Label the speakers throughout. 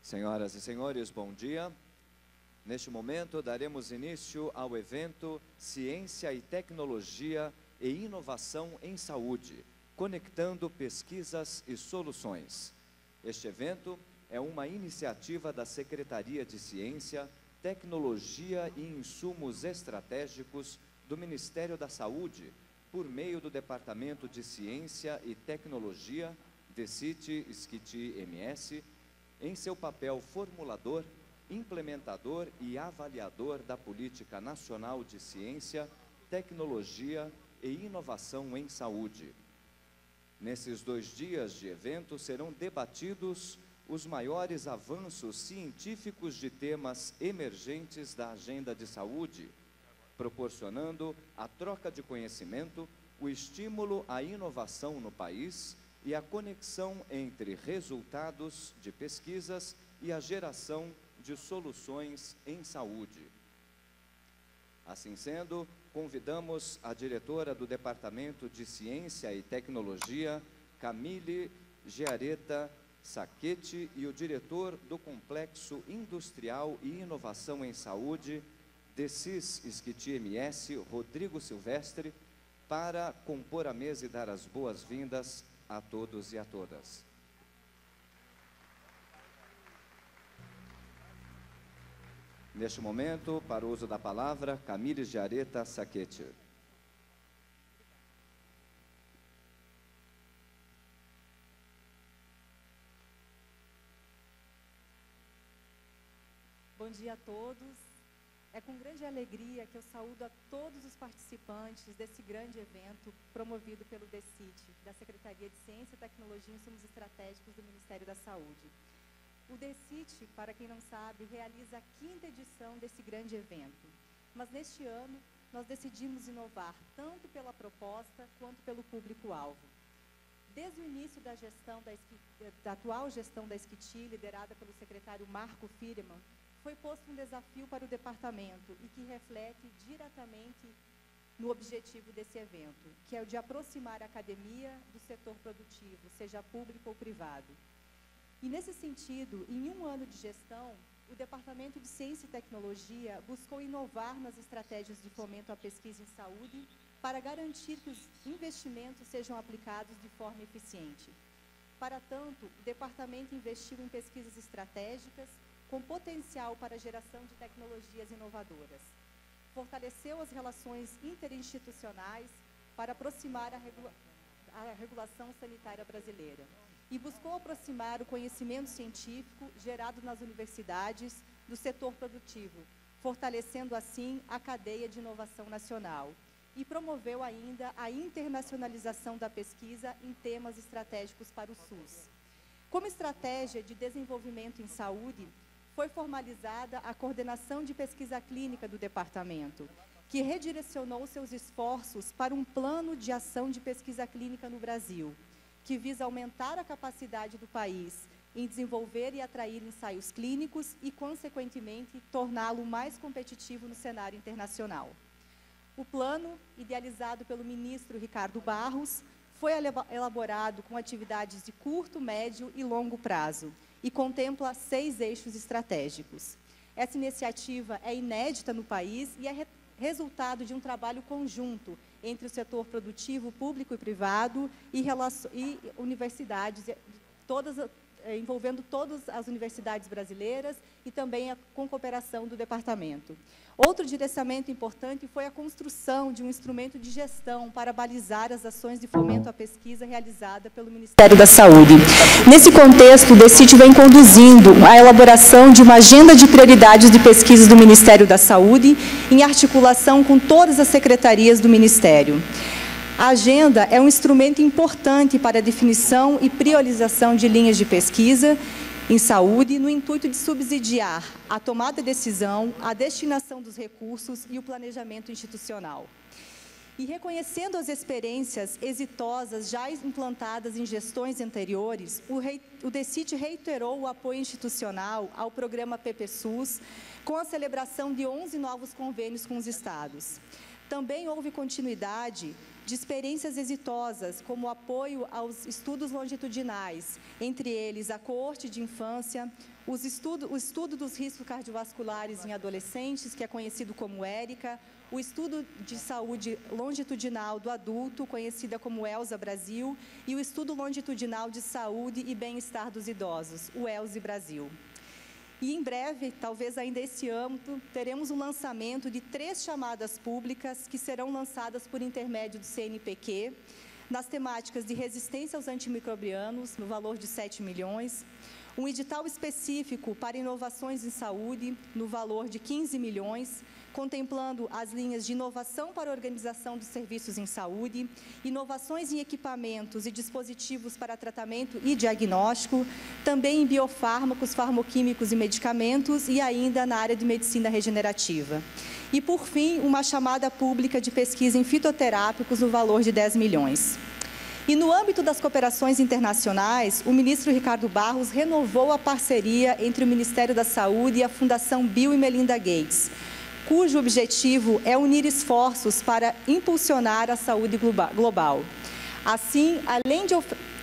Speaker 1: Senhoras e senhores, bom dia. Neste momento, daremos início ao evento Ciência e Tecnologia e Inovação em Saúde, conectando pesquisas e soluções. Este evento é uma iniciativa da Secretaria de Ciência, Tecnologia e Insumos Estratégicos do Ministério da Saúde, por meio do Departamento de Ciência e Tecnologia, DECIT/SCIT/MS, em seu papel formulador, implementador e avaliador da Política Nacional de Ciência, Tecnologia e Inovação em Saúde. Nesses 2 dias de evento serão debatidos os maiores avanços científicos de temas emergentes da agenda de saúde, proporcionando a troca de conhecimento, o estímulo à inovação no país e a conexão entre resultados de pesquisas e a geração de soluções em saúde. Assim sendo, convidamos a diretora do Departamento de Ciência e Tecnologia, Camille Giaretta Sacchetti, e o diretor do Complexo Industrial e Inovação em Saúde, DECIT/SCIT/MS, Rodrigo Silvestre, para compor a mesa e dar as boas-vindas a todos e a todas. Neste momento, para o uso da palavra, Camille Giaretta Sacchetti.
Speaker 2: Bom dia a todos. É com grande alegria que eu saúdo a todos os participantes desse grande evento promovido pelo DECIT, da Secretaria de Ciência, Tecnologia e Insumos Estratégicos do Ministério da Saúde. O DECIT, para quem não sabe, realiza a 5ª edição desse grande evento. Mas neste ano, nós decidimos inovar tanto pela proposta quanto pelo público-alvo. Desde o início da atual gestão da SCIT, liderada pelo secretário Marco Firman, foi posto um desafio para o departamento e que reflete diretamente no objetivo desse evento, que é o de aproximar a academia do setor produtivo, seja público ou privado. E nesse sentido, em 1 ano de gestão, o Departamento de Ciência e Tecnologia buscou inovar nas estratégias de fomento à pesquisa em saúde para garantir que os investimentos sejam aplicados de forma eficiente. Para tanto, o departamento investiu em pesquisas estratégicas com potencial para a geração de tecnologias inovadoras. Fortaleceu as relações interinstitucionais para aproximar a regulação sanitária brasileira e buscou aproximar o conhecimento científico gerado nas universidades do setor produtivo, fortalecendo assim a cadeia de inovação nacional. E promoveu ainda a internacionalização da pesquisa em temas estratégicos para o SUS. Como estratégia de desenvolvimento em saúde, foi formalizada a coordenação de pesquisa clínica do departamento, que redirecionou seus esforços para um plano de ação de pesquisa clínica no Brasil, que visa aumentar a capacidade do país em desenvolver e atrair ensaios clínicos e, consequentemente, torná-lo mais competitivo no cenário internacional. O plano, idealizado pelo ministro Ricardo Barros, foi elaborado com atividades de curto, médio e longo prazo e contempla 6 eixos estratégicos. Essa iniciativa é inédita no país e é resultado de um trabalho conjunto entre o setor produtivo, público e privado e universidades, envolvendo todas as universidades brasileiras e também com cooperação do departamento. Outro direcionamento importante foi a construção de um instrumento de gestão para balizar as ações de fomento à pesquisa realizada pelo Ministério da Saúde. Nesse contexto, o DECIT vem conduzindo a elaboração de uma agenda de prioridades de pesquisas do Ministério da Saúde, em articulação com todas as secretarias do Ministério. A agenda é um instrumento importante para a definição e priorização de linhas de pesquisa em saúde, no intuito de subsidiar a tomada de decisão, a destinação dos recursos e o planejamento institucional. E reconhecendo as experiências exitosas já implantadas em gestões anteriores, o DECIT reiterou o apoio institucional ao programa PPSUS, com a celebração de 11 novos convênios com os estados. Também houve continuidade de experiências exitosas, como o apoio aos estudos longitudinais, entre eles a coorte de infância, o estudo dos riscos cardiovasculares em adolescentes, que é conhecido como ERICA, o estudo de saúde longitudinal do adulto, conhecida como ELSA Brasil, e o estudo longitudinal de saúde e bem-estar dos idosos, o ELSI Brasil. E em breve, talvez ainda esse ano, teremos o lançamento de 3 chamadas públicas que serão lançadas por intermédio do CNPq, nas temáticas de resistência aos antimicrobianos, no valor de 7 milhões, um edital específico para inovações em saúde, no valor de 15 milhões, contemplando as linhas de inovação para a organização dos serviços em saúde, inovações em equipamentos e dispositivos para tratamento e diagnóstico, também em biofármacos, farmoquímicos e medicamentos e ainda na área de medicina regenerativa. E, por fim, uma chamada pública de pesquisa em fitoterápicos no valor de 10 milhões. E no âmbito das cooperações internacionais, o ministro Ricardo Barros renovou a parceria entre o Ministério da Saúde e a Fundação Bill e Melinda Gates, cujo objetivo é unir esforços para impulsionar a saúde global. Assim, além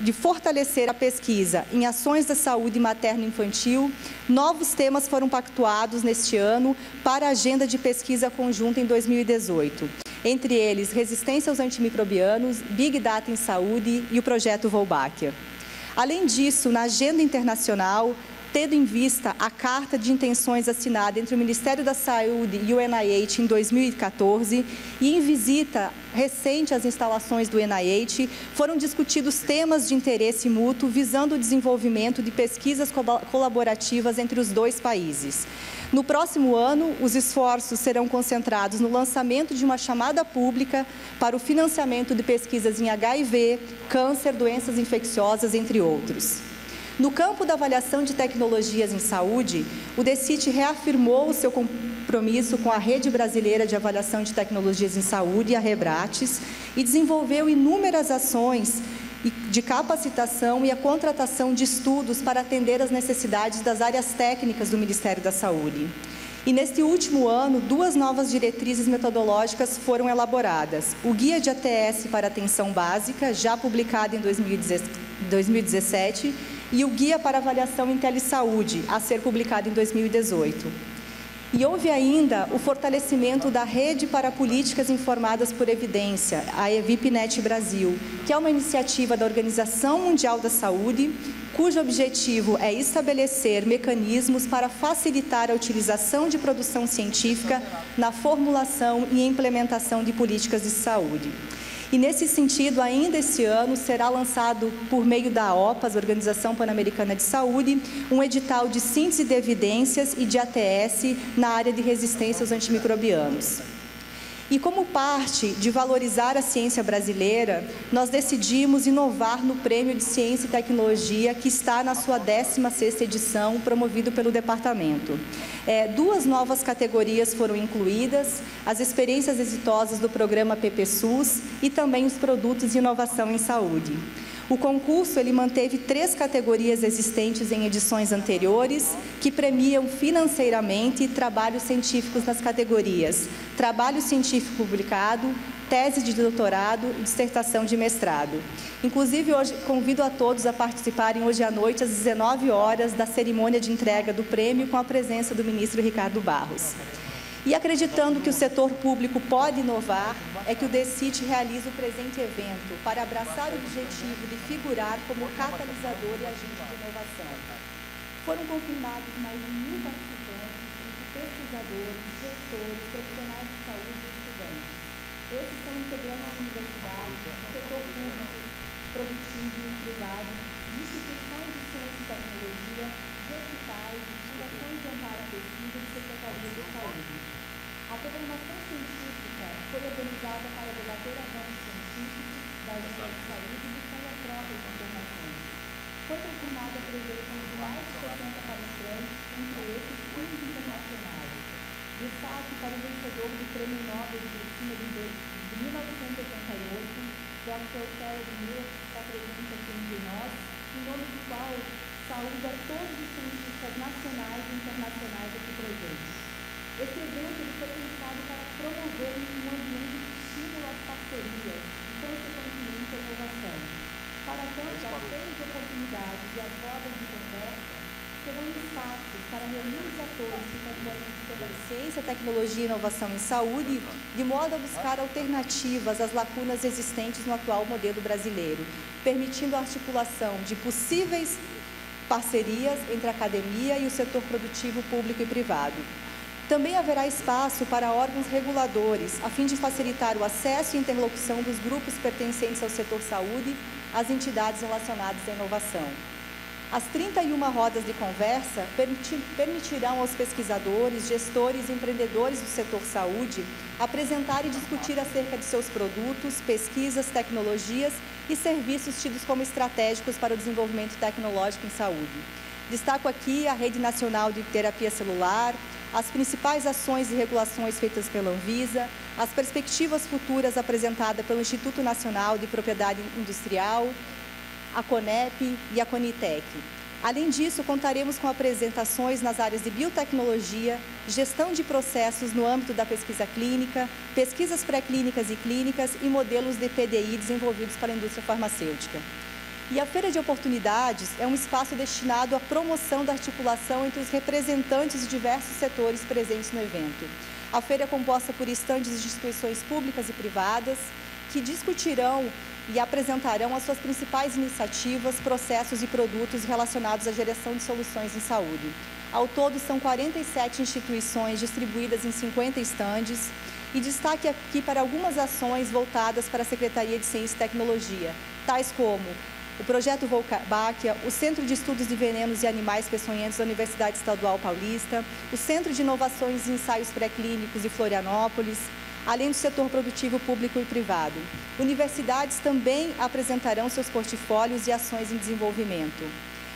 Speaker 2: de fortalecer a pesquisa em ações da saúde materno-infantil, novos temas foram pactuados neste ano para a agenda de pesquisa conjunta em 2018. Entre eles, resistência aos antimicrobianos, Big Data em saúde e o projeto Wolbachia. Além disso, na agenda internacional, tendo em vista a carta de intenções assinada entre o Ministério da Saúde e o NIH em 2014 e em visita recente às instalações do NIH, foram discutidos temas de interesse mútuo visando o desenvolvimento de pesquisas colaborativas entre os 2 países. No próximo ano, os esforços serão concentrados no lançamento de uma chamada pública para o financiamento de pesquisas em HIV, câncer, doenças infecciosas, entre outros. No campo da avaliação de tecnologias em saúde, o DECIT reafirmou o seu compromisso com a Rede Brasileira de Avaliação de Tecnologias em Saúde, a REBRATES, e desenvolveu inúmeras ações de capacitação e a contratação de estudos para atender às necessidades das áreas técnicas do Ministério da Saúde. E neste último ano, 2 novas diretrizes metodológicas foram elaboradas. O Guia de ATS para Atenção Básica, já publicado em 2017, e o Guia para Avaliação em Telesaúde, a ser publicado em 2018. E houve ainda o fortalecimento da Rede para Políticas Informadas por Evidência, a EVIPNet Brasil, que é uma iniciativa da Organização Mundial da Saúde, cujo objetivo é estabelecer mecanismos para facilitar a utilização de produção científica na formulação e implementação de políticas de saúde. E, nesse sentido, ainda esse ano, será lançado, por meio da OPAS, Organização Pan-Americana de Saúde, um edital de síntese de evidências e de ATS na área de resistência aos antimicrobianos. E, como parte de valorizar a ciência brasileira, nós decidimos inovar no Prêmio de Ciência e Tecnologia, que está na sua 16ª edição, promovido pelo Departamento. 2 novas categorias foram incluídas, as experiências exitosas do programa PPSUS e também os produtos de inovação em saúde. O concurso ele manteve 3 categorias existentes em edições anteriores, que premiam financeiramente trabalhos científicos nas categorias trabalho científico publicado, tese de doutorado e dissertação de mestrado. Inclusive, hoje convido a todos a participarem hoje à noite, às 19 horas, da cerimônia de entrega do prêmio, com a presença do ministro Ricardo Barros. E acreditando que o setor público pode inovar, é que o DECIT realiza o presente evento para abraçar o objetivo de figurar como catalisador e agente de inovação. Foram confirmados mais de 1.000 participantes, entre pesquisadores, gestores, profissionais de saúde e estudantes. Esses são integrantes de universidades, setor público, produtivo e privado, instituições de ciência e tecnologia, de hospitais, fundações de amparo à pesquisa e secretarias de saúde. A programação científica foi organizada para debater avanços científicos da área de saúde e buscar a troca de informações. Foi confirmada a presença de mais de 60 palestrantes, entre esses 15 internacionais. Destaque para o vencedor do Prêmio Nobel de Medicina de 1988, Dr. Terry Miller, que está presente aqui entre nós, em nome do qual saúda todos os cientistas nacionais e internacionais aqui presentes. Esse evento foi pensado para promover um ambiente de estímulo às parcerias, e as rodas de conversa serão um espaço para reunir os atores que compõem o sistema de ciência, tecnologia e inovação em saúde, de modo a buscar alternativas às lacunas existentes no atual modelo brasileiro, permitindo a articulação de possíveis parcerias entre a academia e o setor produtivo público e privado. Também haverá espaço para órgãos reguladores, a fim de facilitar o acesso e interlocução dos grupos pertencentes ao setor saúde às entidades relacionadas à inovação. As 31 rodas de conversa permitirão aos pesquisadores, gestores e empreendedores do setor saúde apresentar e discutir acerca de seus produtos, pesquisas, tecnologias e serviços tidos como estratégicos para o desenvolvimento tecnológico em saúde. Destaco aqui a Rede Nacional de Terapia Celular, as principais ações e regulações feitas pela Anvisa, as perspectivas futuras apresentadas pelo Instituto Nacional de Propriedade Industrial, a CONEP e a CONITEC. Além disso, contaremos com apresentações nas áreas de biotecnologia, gestão de processos no âmbito da pesquisa clínica, pesquisas pré-clínicas e clínicas e modelos de PDI desenvolvidos para a indústria farmacêutica. E a Feira de Oportunidades é um espaço destinado à promoção da articulação entre os representantes de diversos setores presentes no evento. A feira é composta por estandes de instituições públicas e privadas que discutirão e apresentarão as suas principais iniciativas, processos e produtos relacionados à geração de soluções em saúde. Ao todo, são 47 instituições distribuídas em 50 estandes, e destaque aqui para algumas ações voltadas para a Secretaria de Ciência e Tecnologia, tais como o Projeto Volbáquia, o Centro de Estudos de Venenos e Animais Peçonhentos da Universidade Estadual Paulista, o Centro de Inovações e Ensaios Pré-Clínicos de Florianópolis, além do setor produtivo público e privado. Universidades também apresentarão seus portfólios e ações em desenvolvimento.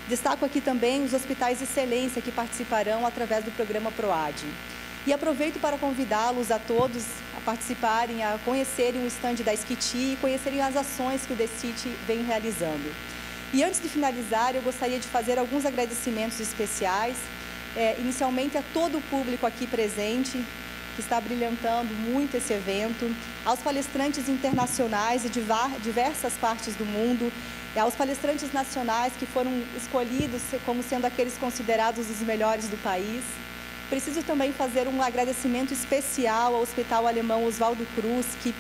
Speaker 2: Destaco aqui também os hospitais de excelência que participarão através do programa PROAD. E aproveito para convidá-los a todos a participarem, a conhecerem o estande da Esquiti e conhecerem as ações que o DECIT vem realizando. E antes de finalizar, eu gostaria de fazer alguns agradecimentos especiais, inicialmente a todo o público aqui presente, que está brilhantando muito esse evento, aos palestrantes internacionais de diversas partes do mundo, aos palestrantes nacionais que foram escolhidos como sendo aqueles considerados os melhores do país. Preciso também fazer um agradecimento especial ao Hospital Alemão Oswaldo Cruz, que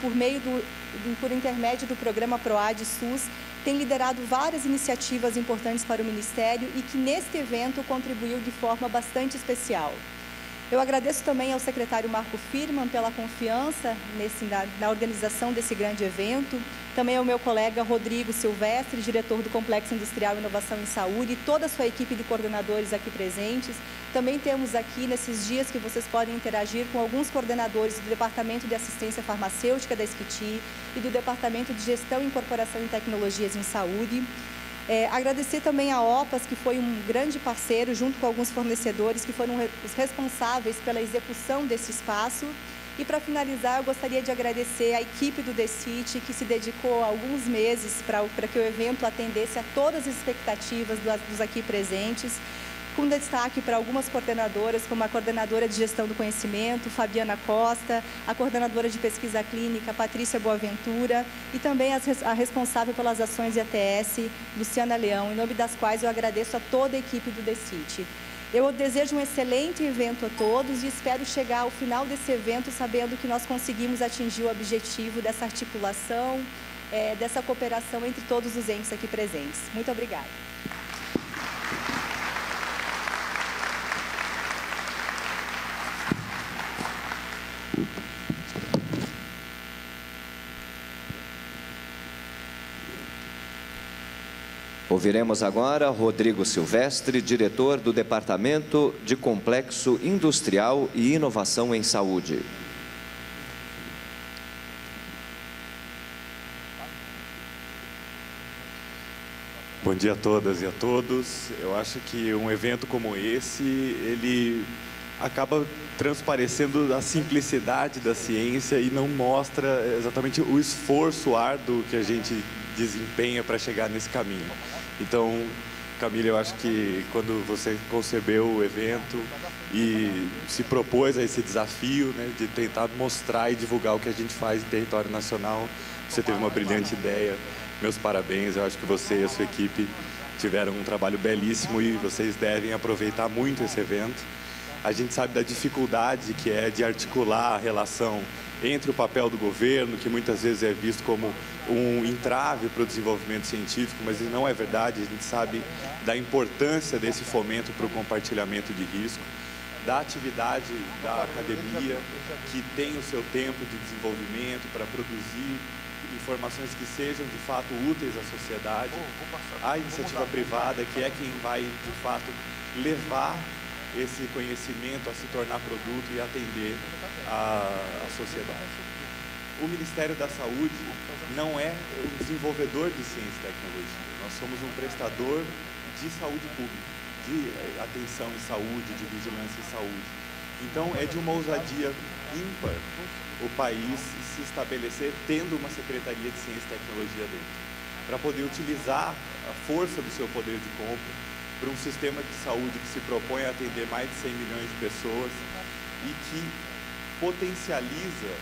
Speaker 2: por intermédio do programa PROAD SUS, tem liderado várias iniciativas importantes para o Ministério e que neste evento contribuiu de forma bastante especial. Eu agradeço também ao secretário Marco Firman pela confiança na organização desse grande evento, também ao meu colega Rodrigo Silvestre, diretor do Complexo Industrial Inovação em Saúde, e toda a sua equipe de coordenadores aqui presentes. Também temos aqui, nesses dias, que vocês podem interagir com alguns coordenadores do Departamento de Assistência Farmacêutica da Esquiti e do Departamento de Gestão, Incorporação e Tecnologias em Saúde. Agradecer também a OPAS, que foi um grande parceiro, junto com alguns fornecedores, que foram os responsáveis pela execução desse espaço. E, para finalizar, eu gostaria de agradecer a equipe do DECIT, que se dedicou alguns meses para que o evento atendesse a todas as expectativas dos aqui presentes, com destaque para algumas coordenadoras, como a coordenadora de Gestão do Conhecimento, Fabiana Costa, a coordenadora de Pesquisa Clínica, Patrícia Boaventura, e também a responsável pelas ações de ATS, Luciana Leão, em nome das quais eu agradeço a toda a equipe do DECIT. Eu desejo um excelente evento a todos e espero chegar ao final desse evento sabendo que nós conseguimos atingir o objetivo dessa articulação, dessa cooperação entre todos os entes aqui presentes. Muito obrigada.
Speaker 1: Ouviremos agora Rodrigo Silvestre, diretor do Departamento de Complexo Industrial e Inovação em Saúde.
Speaker 3: Bom dia a todas e a todos. Eu acho que um evento como esse, ele acaba transparecendo a simplicidade da ciência e não mostra exatamente o esforço árduo que a gente desempenha para chegar nesse caminho. Então, Camila, eu acho que quando você concebeu o evento e se propôs a esse desafio, né, de tentar mostrar e divulgar o que a gente faz em território nacional, você teve uma brilhante ideia meus parabéns. Eu acho que você e a sua equipe tiveram um trabalho belíssimo e vocês devem aproveitar muito esse evento. A gente sabe da dificuldade que é de articular a relação entre o papel do governo, que muitas vezes é visto como um entrave para o desenvolvimento científico, mas isso não é verdade. A gente sabe da importância desse fomento para o compartilhamento de risco, da atividade da academia, que tem o seu tempo de desenvolvimento para produzir informações que sejam de fato úteis à sociedade, a iniciativa privada, que é quem vai de fato levar esse conhecimento a se tornar produto e atender a sociedade. O Ministério da Saúde não é um desenvolvedor de ciência e tecnologia. Nós somos um prestador de saúde pública, de atenção em saúde, de vigilância em saúde. Então, é de uma ousadia ímpar o país se estabelecer tendo uma Secretaria de Ciência e Tecnologia dentro, para poder utilizar a força do seu poder de compra para um sistema de saúde que se propõe a atender mais de 100 milhões de pessoas e que potencializa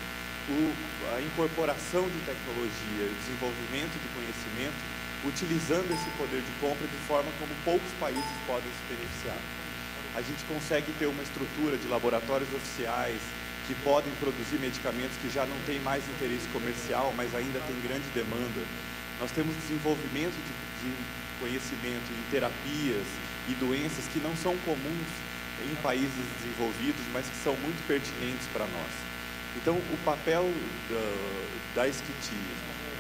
Speaker 3: a incorporação de tecnologia, o desenvolvimento de conhecimento, utilizando esse poder de compra de forma como poucos países podem se beneficiar. A gente consegue ter uma estrutura de laboratórios oficiais que podem produzir medicamentos que já não têm mais interesse comercial, mas ainda tem grande demanda. Nós temos desenvolvimento de conhecimento em terapias e doenças que não são comuns em países desenvolvidos, mas que são muito pertinentes para nós. Então, o papel da SCTI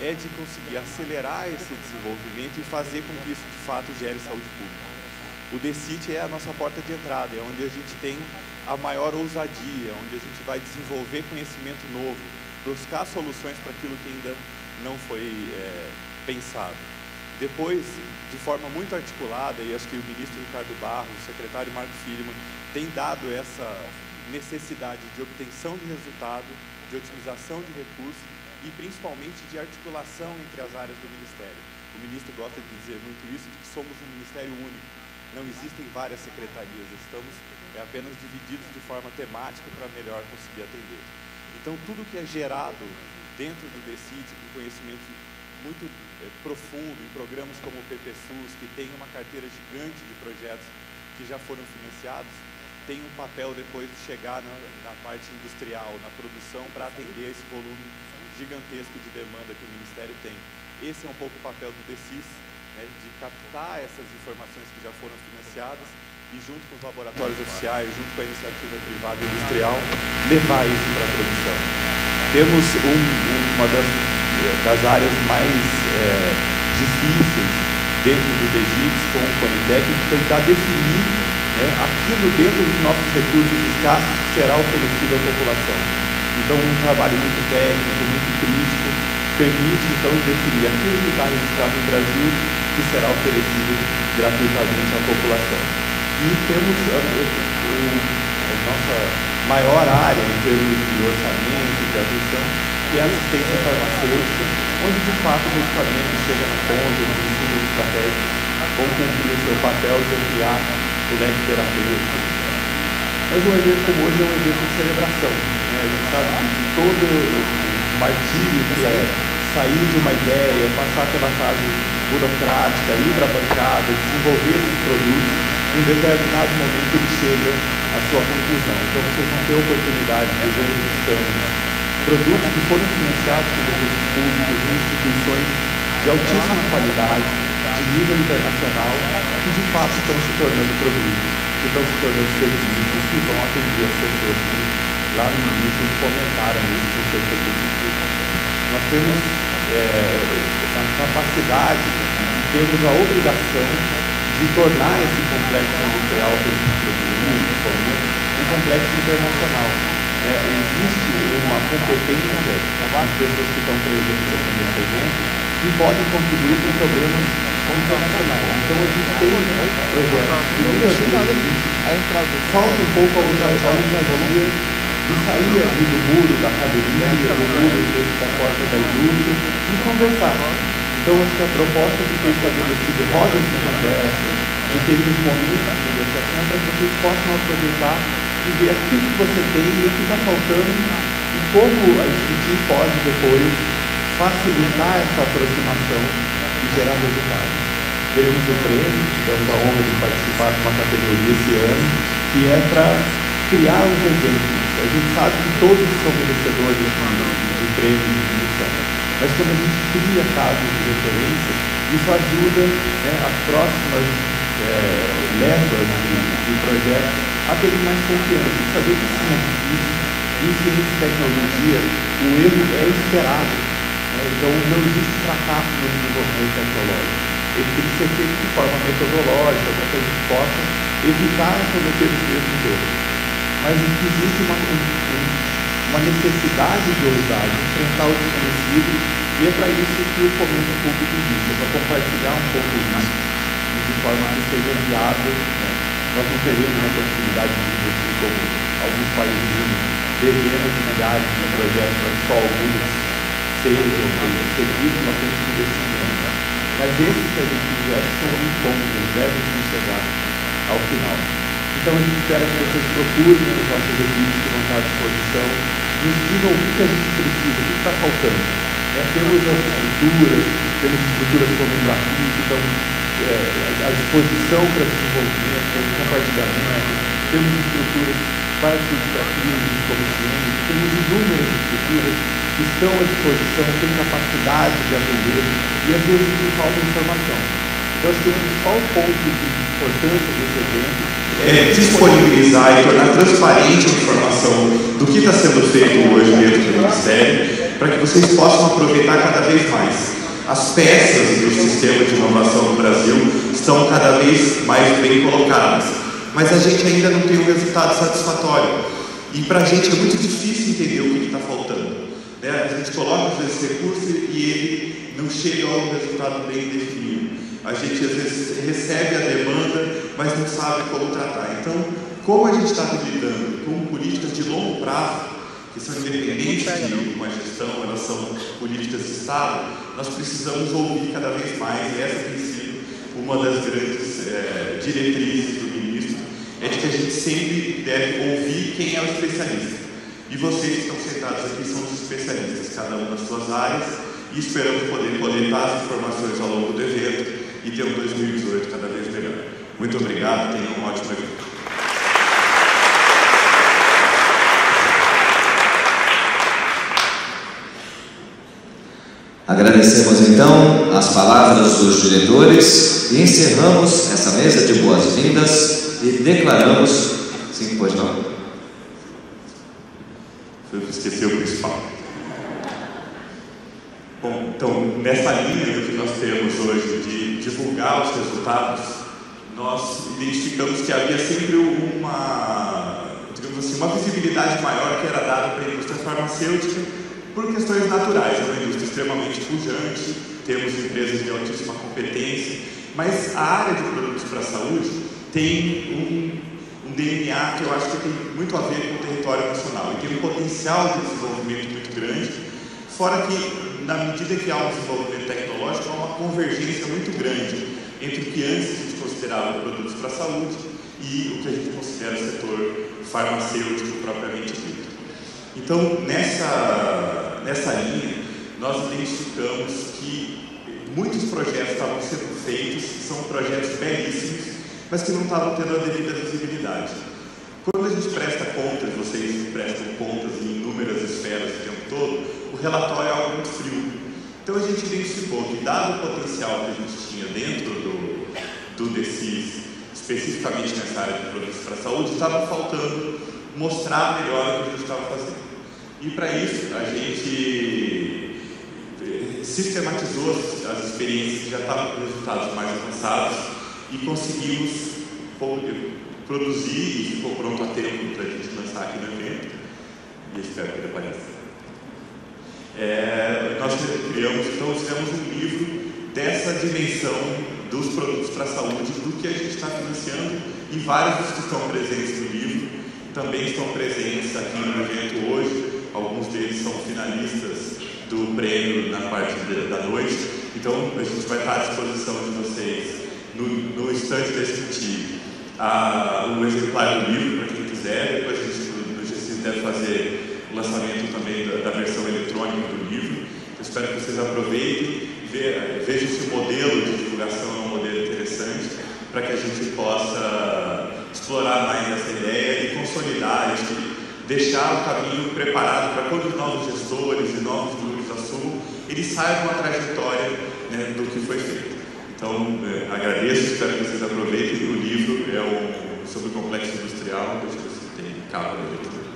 Speaker 3: é de conseguir acelerar esse desenvolvimento e fazer com que isso, de fato, gere saúde pública. O DECIT é a nossa porta de entrada, é onde a gente tem a maior ousadia, onde a gente vai desenvolver conhecimento novo, buscar soluções para aquilo que ainda não foi pensado. Depois, de forma muito articulada, e acho que o ministro Ricardo Barros, o secretário Marco Filho, tem dado essa necessidade de obtenção de resultado, de otimização de recursos e principalmente de articulação entre as áreas do Ministério. O ministro gosta de dizer muito isso, de que somos um Ministério único. Não existem várias secretarias, estamos apenas divididos de forma temática para melhor conseguir atender. Então, tudo que é gerado dentro do DECIT, com conhecimento muito profundo, em programas como o PPSUS, que tem uma carteira gigante de projetos que já foram financiados, tem um papel depois de chegar na parte industrial, na produção, para atender esse volume gigantesco de demanda que o Ministério tem. Esse é um pouco o papel do DECIS, de captar essas informações que já foram financiadas e, junto com os laboratórios oficiais, junto com a iniciativa privada e industrial, levar isso para a produção. Temos uma das áreas mais difíceis dentro do DEGIPS, com o Conitec, de tentar definir aquilo dentro dos nossos recursos escassos que será oferecido à população. Então, um trabalho muito técnico, muito crítico, permite, então, definir aquilo que está registrado no Brasil que será oferecido gratuitamente à população. E temos a nossa maior área em termos de orçamento, de atenção, que é a assistência farmacêutica, onde, de fato, o medicamento chega na ponta, os insumos estratégicos vão cumprir o seu papel de ampliar o leque terapêutico. Mas um evento como hoje é um evento de celebração. A gente sabe que todo o martírio que é sair de uma ideia, passar pela fase burocrática, ir para a bancada, desenvolver esses produtos, em determinado momento ele chega à sua conclusão. Então vocês vão ter a oportunidade de ver produtos que foram financiados por recursos públicos em instituições de altíssima qualidade, de nível internacional, que de fato estão se tornando produtos, que estão se tornando serviços que vão atender as pessoas que lá no início fomentaram isso com seus recursos públicos. Nós temos a capacidade, temos a obrigação de tornar esse complexo industrial que a gente produz, um complexo internacional. Existe uma competência das pessoas que estão presentes nesse evento que podem contribuir com problemas internacionais. Então a gente tem projetos que muitas vezes falta um pouco a ousadia de sair ali do muro da academia, do muro da porta da indústria e conversar. Então acho que a proposta de ter estabelecido rodas de conversa, de ter os momentos de negociação para que vocês possam aproveitar e ver aquilo que você tem e o que está faltando e como a gente pode depois facilitar essa aproximação e gerar resultados. Teremos o prêmio, tivemos a honra de participar de uma categoria esse ano, que é para criar os exemplos. A gente sabe que todos são merecedores de prêmio de missão, mas quando a gente cria casos de referência, isso ajuda as próximas levas de projetos a terem mais confiança, de saber que sim, é difícil. Em ciência e tecnologia, o erro é esperado. Então, não existe fracasso no desenvolvimento tecnológico. Ele tem que ser feito de forma metodológica, para que a gente possa evitar cometer os mesmos erros. Mas existe uma necessidade de ousar, de enfrentar o desconhecido, e é para isso que o Fomento Público existe, para compartilhar um pouco mais, de forma que seja viável. Nós não teremos a possibilidade de investir, como alguns países, dezenas de milhares de projetos para que só alguns sejam seguidos, nós temos que investir menos. Mas esses que a gente fizer são muito bons, eles devem chegar ao final. Então a gente espera que vocês procurem os nossos equipes que vão estar à disposição, nos digam o que a gente precisa, o que está faltando. Temos as estruturas como o grafite, então à disposição para desenvolvimento, para compartilhamento, temos estruturas para estudos para clínicos, como ciência, temos inúmeras estruturas que estão à disposição, têm capacidade de aprender e às vezes não falta informação. Então acho que o principal ponto de importância desse evento
Speaker 4: é disponibilizar e tornar transparente a informação do que está sendo feito hoje dentro do Ministério, para que vocês possam aproveitar cada vez mais. As peças do sistema de inovação no Brasil estão cada vez mais bem colocadas, mas a gente ainda não tem um resultado satisfatório. E para a gente é muito difícil entender o que está faltando. A gente coloca às vezes recurso e ele não chega a um resultado bem definido. A gente às vezes recebe a demanda, mas não sabe como tratar. Então, como a gente está lidando com políticas de longo prazo, que são independentes de uma gestão, elas são políticas de Estado, nós precisamos ouvir cada vez mais, e essa tem sido uma das grandes diretrizes do ministro, é de que a gente sempre deve ouvir quem é o especialista. E vocês que estão sentados aqui são os especialistas, cada um nas suas áreas, e esperamos poder coletar as informações ao longo do evento e ter um 2018 cada vez melhor. Muito obrigado, tenham um ótimo evento.
Speaker 5: Agradecemos então as palavras dos diretores e encerramos essa mesa de boas-vindas e declaramos... Sim, pode não.
Speaker 4: Eu esqueci o principal. Bom, então, nessa linha do que nós temos hoje de divulgar os resultados, nós identificamos que havia sempre uma visibilidade maior que era dada para a indústria farmacêutica por questões naturais. É uma indústria extremamente pujante, temos empresas de altíssima competência, mas a área de produtos para a saúde tem um DNA que eu acho que tem muito a ver com o território nacional e tem um potencial de desenvolvimento muito grande, fora que, na medida que há um desenvolvimento tecnológico, há uma convergência muito grande entre o que antes a gente considerava produtos para a saúde e o que a gente considera o setor farmacêutico propriamente dito. Então, nessa linha, nós identificamos que muitos projetos estavam sendo feitos, são projetos belíssimos, mas que não estavam tendo a devida visibilidade. Quando a gente presta contas, vocês prestam contas em inúmeras esferas o tempo todo, o relatório é algo muito frio. Então a gente identificou que, dado o potencial que a gente tinha dentro do DECIS, especificamente nessa área de produtos para a saúde, estava faltando mostrar melhor o que a gente estava fazendo. E para isso a gente sistematizou as experiências que já estavam com resultados mais avançados e conseguimos produzir, e ficou pronto a tempo para a gente lançar aqui no evento, e espero que ele apareça. Nós fizemos um livro dessa dimensão dos produtos para a saúde, do que a gente está financiando, e vários dos que estão presentes no livro também estão presentes aqui no evento hoje. Alguns deles são finalistas do prêmio na parte da noite, então a gente vai estar à disposição de vocês no instante da discutir um exemplar do livro para quem quiser. Depois a gente no GCIS deve fazer o lançamento também da versão eletrônica do livro. Eu espero que vocês aproveitem, vejam se o modelo de divulgação é um modelo interessante, para que a gente possa explorar mais essa ideia e consolidar, deixar o caminho preparado para quando os novos gestores e novos grupos assumam, eles saibam a trajetória, né, do que foi feito. Então, agradeço, espero que vocês aproveitem. O livro é sobre o complexo industrial, deixa eu ver se tem capa da leitura.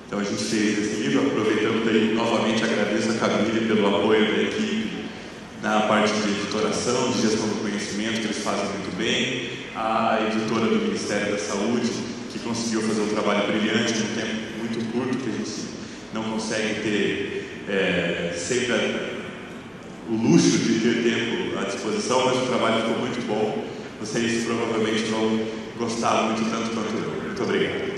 Speaker 4: Então, a gente fez esse livro, aproveitando daí, novamente agradeço a Camille pelo apoio da equipe na parte de editoração, de gestão do conhecimento, que eles fazem muito bem, a editora do Ministério da Saúde, que conseguiu fazer um trabalho brilhante num tempo muito curto, que a gente não consegue ter sempre o luxo de ter tempo à disposição, mas o trabalho ficou muito bom. Vocês provavelmente vão gostar muito, tanto quanto eu. Muito obrigado.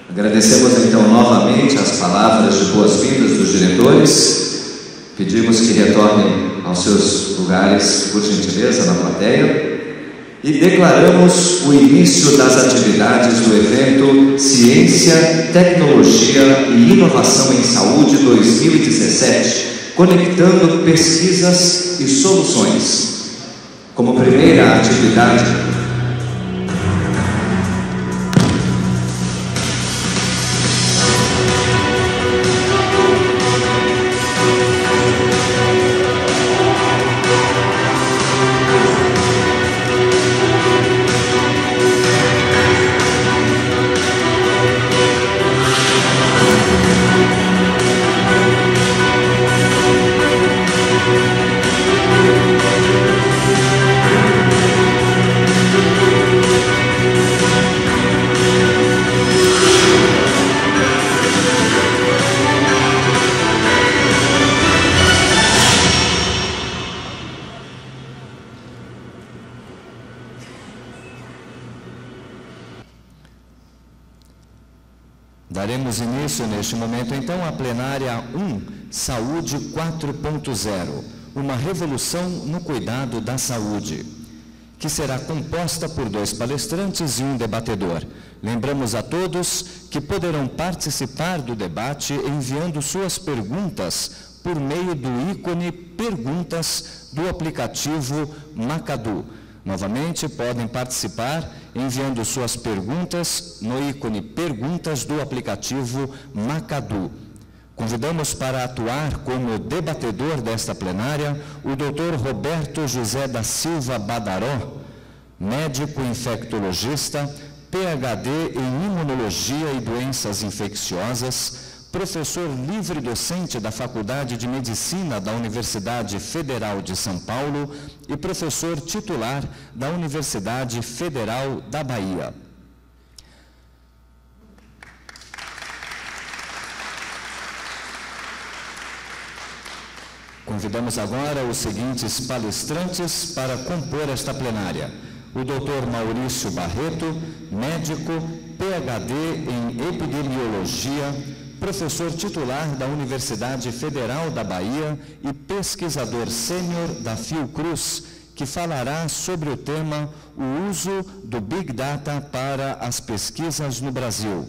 Speaker 5: Agradecemos então novamente as palavras de boas-vindas dos diretores. Pedimos que retornem aos seus lugares, por gentileza, na plateia. E declaramos o início das atividades do evento Ciência, Tecnologia e Inovação em Saúde 2017, conectando pesquisas e soluções. Como primeira atividade, daremos início neste momento então à plenária 1, Saúde 4.0, uma revolução no cuidado da saúde, que será composta por 2 palestrantes e um debatedor. Lembramos a todos que poderão participar do debate enviando suas perguntas por meio do ícone Perguntas do aplicativo Macadu. Novamente, podem participar enviando suas perguntas no ícone Perguntas do aplicativo Macadu. Convidamos para atuar como debatedor desta plenária o Dr. Roberto José da Silva Badaró, médico infectologista, PhD em Imunologia e Doenças Infecciosas, professor livre-docente da Faculdade de Medicina da Universidade Federal de São Paulo e professor titular da Universidade Federal da Bahia. Convidamos agora os seguintes palestrantes para compor esta plenária. O Dr. Maurício Barreto, médico, PhD em Epidemiologia, professor titular da Universidade Federal da Bahia e pesquisador sênior da Fiocruz, que falará sobre o tema o uso do Big Data para as pesquisas no Brasil.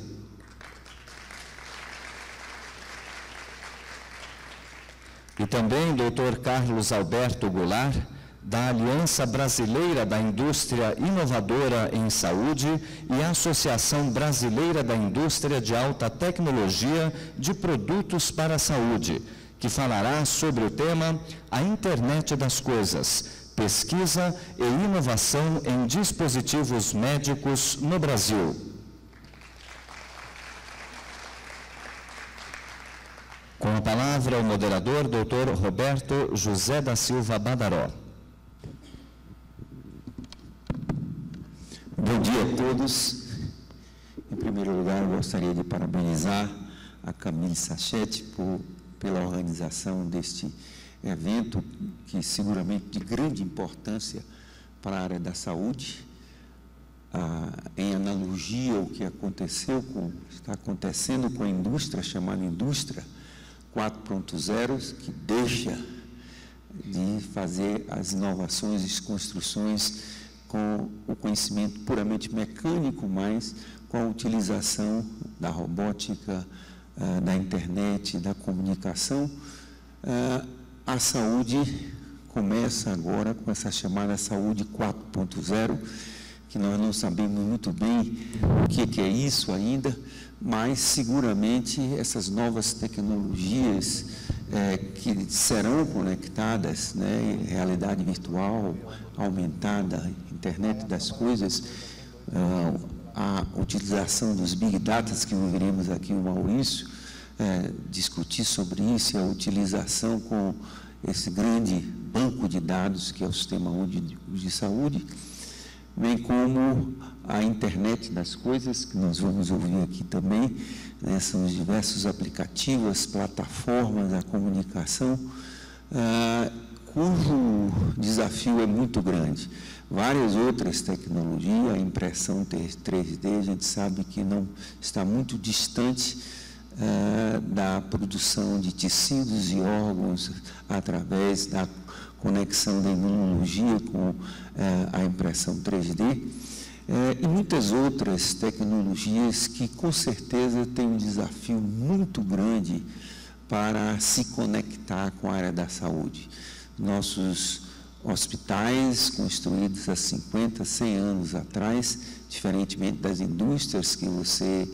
Speaker 5: E também Dr. Carlos Alberto Goulart, da Aliança Brasileira da Indústria Inovadora em Saúde e Associação Brasileira da Indústria de Alta Tecnologia de Produtos para a Saúde, que falará sobre o tema A Internet das Coisas, pesquisa e inovação em dispositivos médicos no Brasil. Com a palavra o moderador, Dr. Roberto José da Silva Badaró.
Speaker 6: Bom dia a todos. Em primeiro lugar, eu gostaria de parabenizar a Camille Sachete pela organização deste evento, que seguramente de grande importância para a área da saúde, em analogia ao que está acontecendo com a indústria, chamada Indústria 4.0, que deixa de fazer as inovações e construções com o conhecimento puramente mecânico, mas com a utilização da robótica, da internet, da comunicação. A saúde começa agora com essa chamada saúde 4.0, que nós não sabemos muito bem o que é isso ainda, mas seguramente essas novas tecnologias que serão conectadas, né, realidade virtual, aumentada, internet das coisas, a utilização dos Big Data, que ouviremos aqui o Maurício discutir sobre isso, e a utilização com esse grande banco de dados que é o Sistema Único de Saúde, bem como a internet das coisas, que nós vamos ouvir aqui também, né, são os diversos aplicativos, plataformas da comunicação, cujo desafio é muito grande. Várias outras tecnologias, a impressão 3D, a gente sabe que não está muito distante da produção de tecidos e órgãos através da conexão da imunologia com a impressão 3D, e muitas outras tecnologias que, com certeza, têm um desafio muito grande para se conectar com a área da saúde. Nossos hospitais, construídos há 50, 100 anos atrás, diferentemente das indústrias que você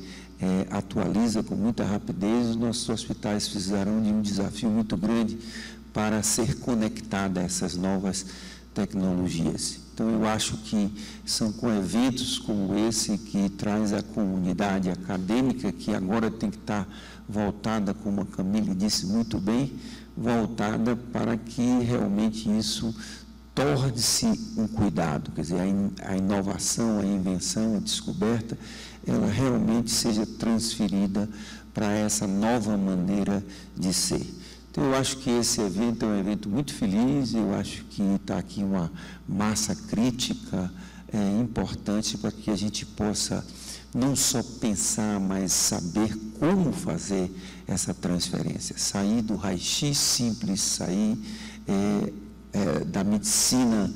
Speaker 6: atualiza com muita rapidez, os nossos hospitais fizeram de um desafio muito grande para ser conectada a essas novas tecnologias. Então, eu acho que são com eventos como esse que traz a comunidade acadêmica, que agora tem que estar voltada, como a Camille disse muito bem, voltada para que realmente isso torne-se um cuidado, quer dizer, a inovação, a invenção, a descoberta, ela realmente seja transferida para essa nova maneira de ser. Então, eu acho que esse evento é um evento muito feliz, eu acho que está aqui uma massa crítica importante para que a gente possa não só pensar, mas saber como fazer essa transferência. Sair do raio-x simples, sair da medicina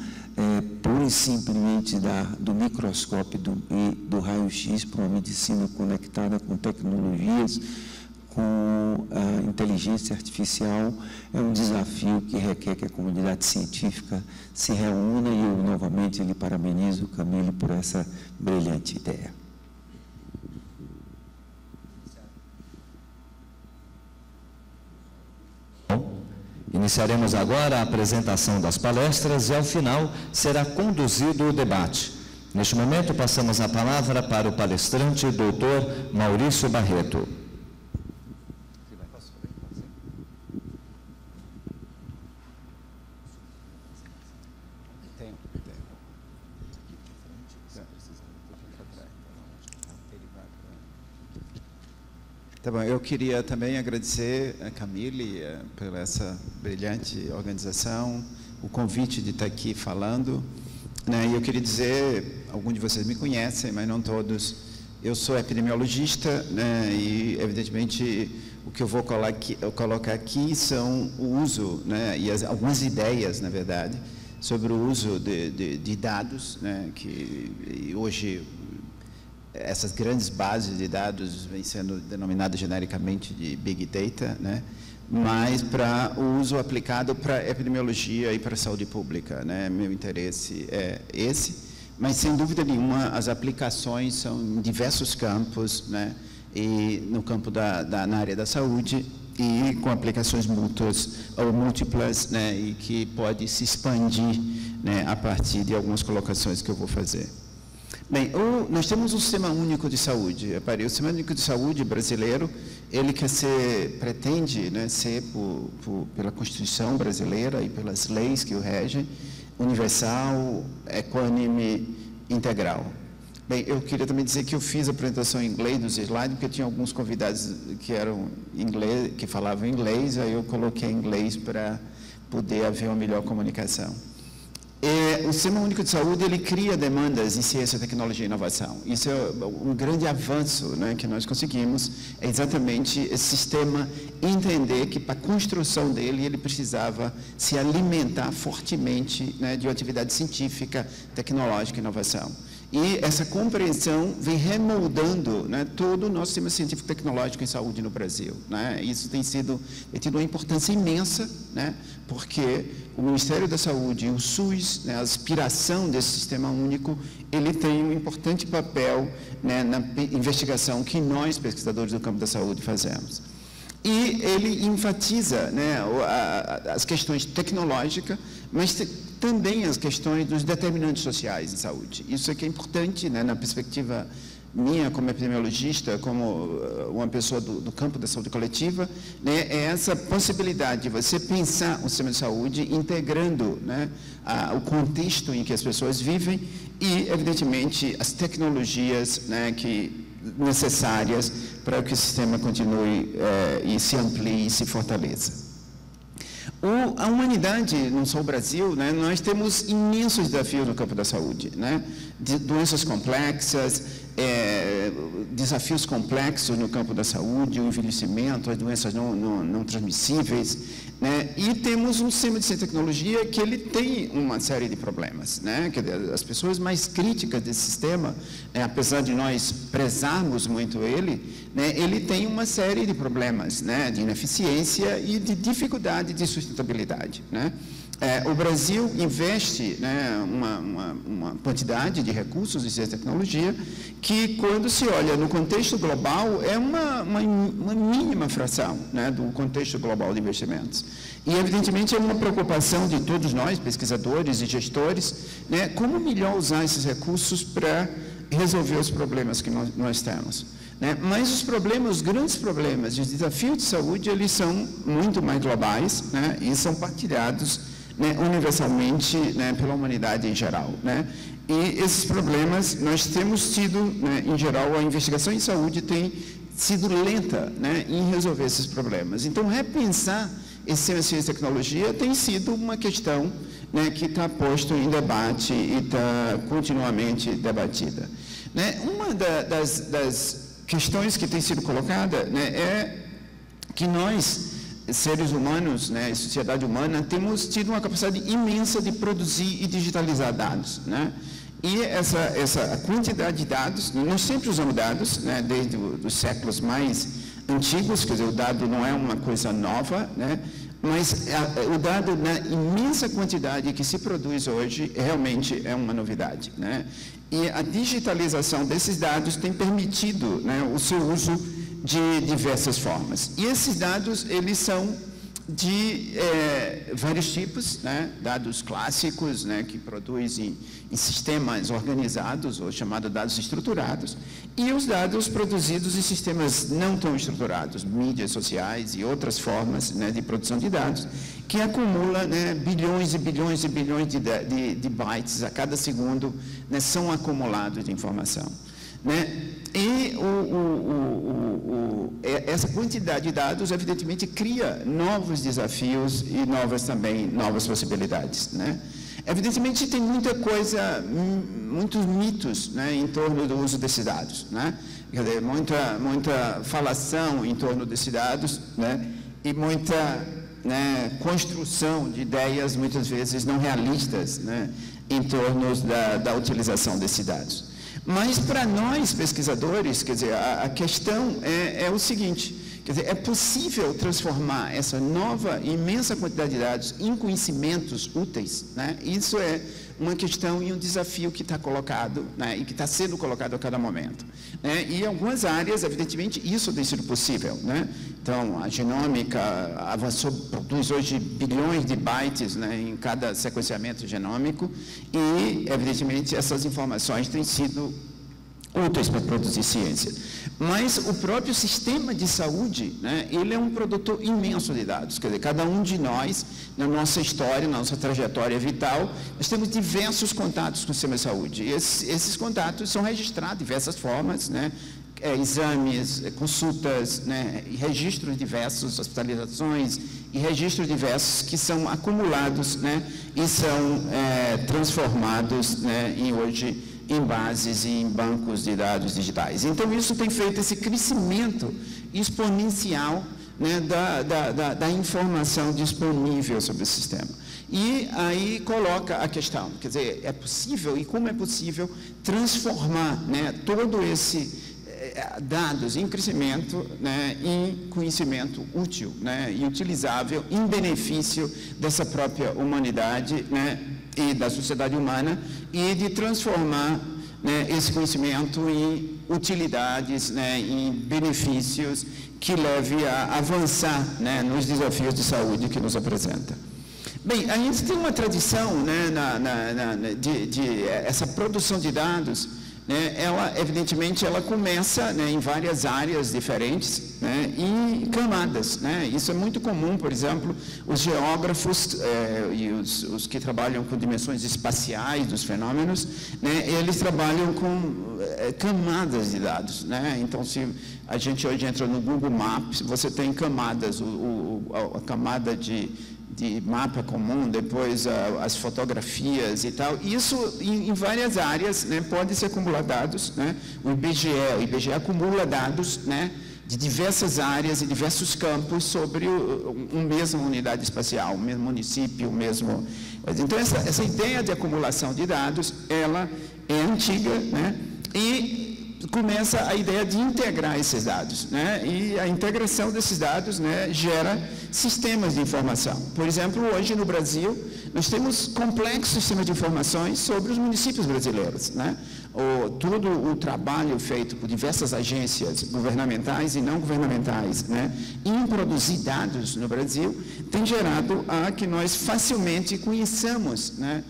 Speaker 6: pura e simplesmente do microscópio e do raio-x para uma medicina conectada com tecnologias, com a inteligência artificial, é um desafio que requer que a comunidade científica se reúna, e eu novamente lhe parabenizo, Camille, por essa brilhante ideia.
Speaker 5: Iniciaremos agora a apresentação das palestras e, ao final, será conduzido o debate. Neste momento, passamos a palavra para o palestrante, Dr. Maurício Barreto.
Speaker 7: Tá bom, eu queria também agradecer a Camille por essa brilhante organização, o convite de estar aqui falando, né? E eu queria dizer, alguns de vocês me conhecem, mas não todos, eu sou epidemiologista, né? E evidentemente o que eu vou colocar aqui são o uso, né? E algumas ideias, na verdade, sobre o uso de dados, né? Que hoje essas grandes bases de dados vêm sendo denominadas genericamente de Big Data, né? Mas para o uso aplicado para epidemiologia e para a saúde pública, né? Meu interesse é esse, mas sem dúvida nenhuma as aplicações são em diversos campos, né? E no campo na área da saúde, e com aplicações múltiplas, né? E que pode se expandir, né? A partir de algumas colocações que eu vou fazer. Bem, nós temos um Sistema Único de Saúde. O Sistema Único de Saúde brasileiro, ele pretende, né, ser, pela Constituição brasileira e pelas leis que o regem, universal, equânime, integral. Bem, eu queria também dizer que eu fiz a apresentação em inglês dos slides, porque tinha alguns convidados que falavam inglês, aí eu coloquei em inglês para poder haver uma melhor comunicação. O Sistema Único de Saúde, ele cria demandas em ciência, tecnologia e inovação. Isso é um grande avanço, né, que nós conseguimos, é exatamente esse sistema entender que para a construção dele, ele precisava se alimentar fortemente, né, de uma atividade científica, tecnológica e inovação. E essa compreensão vem remoldando, né, todo o nosso sistema científico tecnológico em saúde no Brasil, né? Isso tem tido uma importância imensa, né, porque o Ministério da Saúde e o SUS, né, a aspiração desse sistema único, ele tem um importante papel, né, na investigação que nós, pesquisadores do campo da saúde, fazemos. E ele enfatiza, né, as questões tecnológicas, mas também as questões dos determinantes sociais em saúde. Isso é que é importante, né, na perspectiva minha como epidemiologista, como uma pessoa do campo da saúde coletiva, né, é essa possibilidade de você pensar o sistema de saúde integrando, né, o contexto em que as pessoas vivem e, evidentemente, as tecnologias, né, necessárias para que o sistema continue e se amplie e se fortaleça. A humanidade, não só o Brasil, né, nós temos imensos desafios no campo da saúde, né, de doenças complexas, desafios complexos no campo da saúde, o envelhecimento, as doenças não transmissíveis, né, e temos um sistema de ciência e tecnologia que ele tem uma série de problemas, né, que as pessoas mais críticas desse sistema, apesar de nós prezarmos muito ele, né, ele tem uma série de problemas, né, de ineficiência e de dificuldade de sustentabilidade, né. O Brasil investe, né, uma quantidade de recursos em ciência e tecnologia que, quando se olha no contexto global, é uma mínima fração, né, do contexto global de investimentos. E, evidentemente, é uma preocupação de todos nós, pesquisadores e gestores, né, como melhor usar esses recursos para resolver os problemas que nós temos. Né? Mas os grandes problemas, os desafios de saúde, eles são muito mais globais, né, e são partilhados, né, universalmente, né, pela humanidade em geral, né? E esses problemas nós temos tido, né, em geral, a investigação em saúde tem sido lenta, né, em resolver esses problemas. Então, repensar esse sistema de ciência e tecnologia tem sido uma questão, né, que está posto em debate e está continuamente debatida. Né? Uma das questões que tem sido colocada, né, é que nós, seres humanos, né, sociedade humana, temos tido uma capacidade imensa de produzir e digitalizar dados, né? E essa quantidade de dados, nós sempre usamos dados, né, desde os séculos mais antigos, quer dizer, o dado não é uma coisa nova, né? Mas o dado, na imensa quantidade que se produz hoje, realmente é uma novidade, né? E a digitalização desses dados tem permitido, né, o seu uso de diversas formas. E esses dados, eles são de vários tipos, né? Dados clássicos, né, que produzem em sistemas organizados, ou chamados dados estruturados, e os dados produzidos em sistemas não tão estruturados, mídias sociais e outras formas, né, de produção de dados, que acumula, né, bilhões e bilhões e bilhões de bytes a cada segundo, né, são acumulados de informação, né? E essa quantidade de dados, evidentemente, cria novos desafios e novas possibilidades, né? Evidentemente, tem muita coisa, muitos mitos, né, em torno do uso desses dados, né? Quer dizer, muita falação em torno desses dados, né? E muita, né, construção de ideias, muitas vezes, não realistas, né, em torno da utilização desses dados. Mas, para nós, pesquisadores, quer dizer, a questão é o seguinte, quer dizer, é possível transformar essa nova, imensa quantidade de dados em conhecimentos úteis, né? Isso é uma questão e um desafio que está colocado, né, e que está sendo colocado a cada momento, né? E em algumas áreas, evidentemente, isso tem sido possível, né? Então, a genômica avançou, produz hoje bilhões de bytes, né, em cada sequenciamento genômico e, evidentemente, essas informações têm sido úteis para produzir ciência. Mas o próprio sistema de saúde, né, ele é um produtor imenso de dados. Quer dizer, cada um de nós, na nossa história, na nossa trajetória vital, nós temos diversos contatos com o sistema de saúde. E esses contatos são registrados de diversas formas, né, exames, consultas, né, e registros diversos, hospitalizações e registros diversos que são acumulados, né, e são transformados, né, hoje em bases e em bancos de dados digitais. Então, isso tem feito esse crescimento exponencial, né, da informação disponível sobre o sistema. E aí coloca a questão, quer dizer, é possível, e como é possível transformar, né, todo esse dados em crescimento, né, em conhecimento útil, né, e utilizável em benefício dessa própria humanidade, né, e da sociedade humana, e de transformar, né, esse conhecimento em utilidades, né, em benefícios que leve a avançar, né, nos desafios de saúde que nos apresenta. Bem, a gente tem uma tradição, né, de essa produção de dados, né, ela, evidentemente, ela começa, né, em várias áreas diferentes, né, em camadas, né. Isso é muito comum, por exemplo, os geógrafos e os que trabalham com dimensões espaciais dos fenômenos, né, eles trabalham com camadas de dados, né. Então, se a gente hoje entra no Google Maps, você tem camadas, a camada de mapa comum, depois as fotografias e tal. Isso em várias áreas, né, pode ser acumular dados, né? O IBGE acumula dados, né, de diversas áreas e diversos campos sobre uma mesma unidade espacial, o mesmo município, o mesmo... Então, essa ideia de acumulação de dados, ela é antiga, né? E começa a ideia de integrar esses dados, né? E a integração desses dados, né, gera sistemas de informação. Por exemplo, hoje no Brasil, nós temos complexos sistemas de informações sobre os municípios brasileiros, né? Todo o trabalho feito por diversas agências governamentais e não governamentais, né, em produzir dados no Brasil, tem gerado a que nós facilmente conheçamos, né,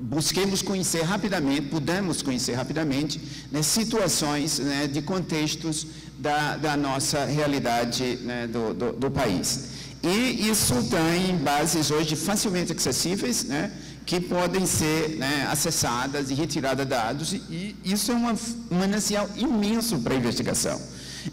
Speaker 7: busquemos conhecer rapidamente, pudemos conhecer rapidamente, né, situações, né, de contextos da nossa realidade, né, do país. E isso tem bases hoje facilmente acessíveis, né, que podem ser, né, acessadas e retiradas dados, e isso é um manancial imenso para a investigação.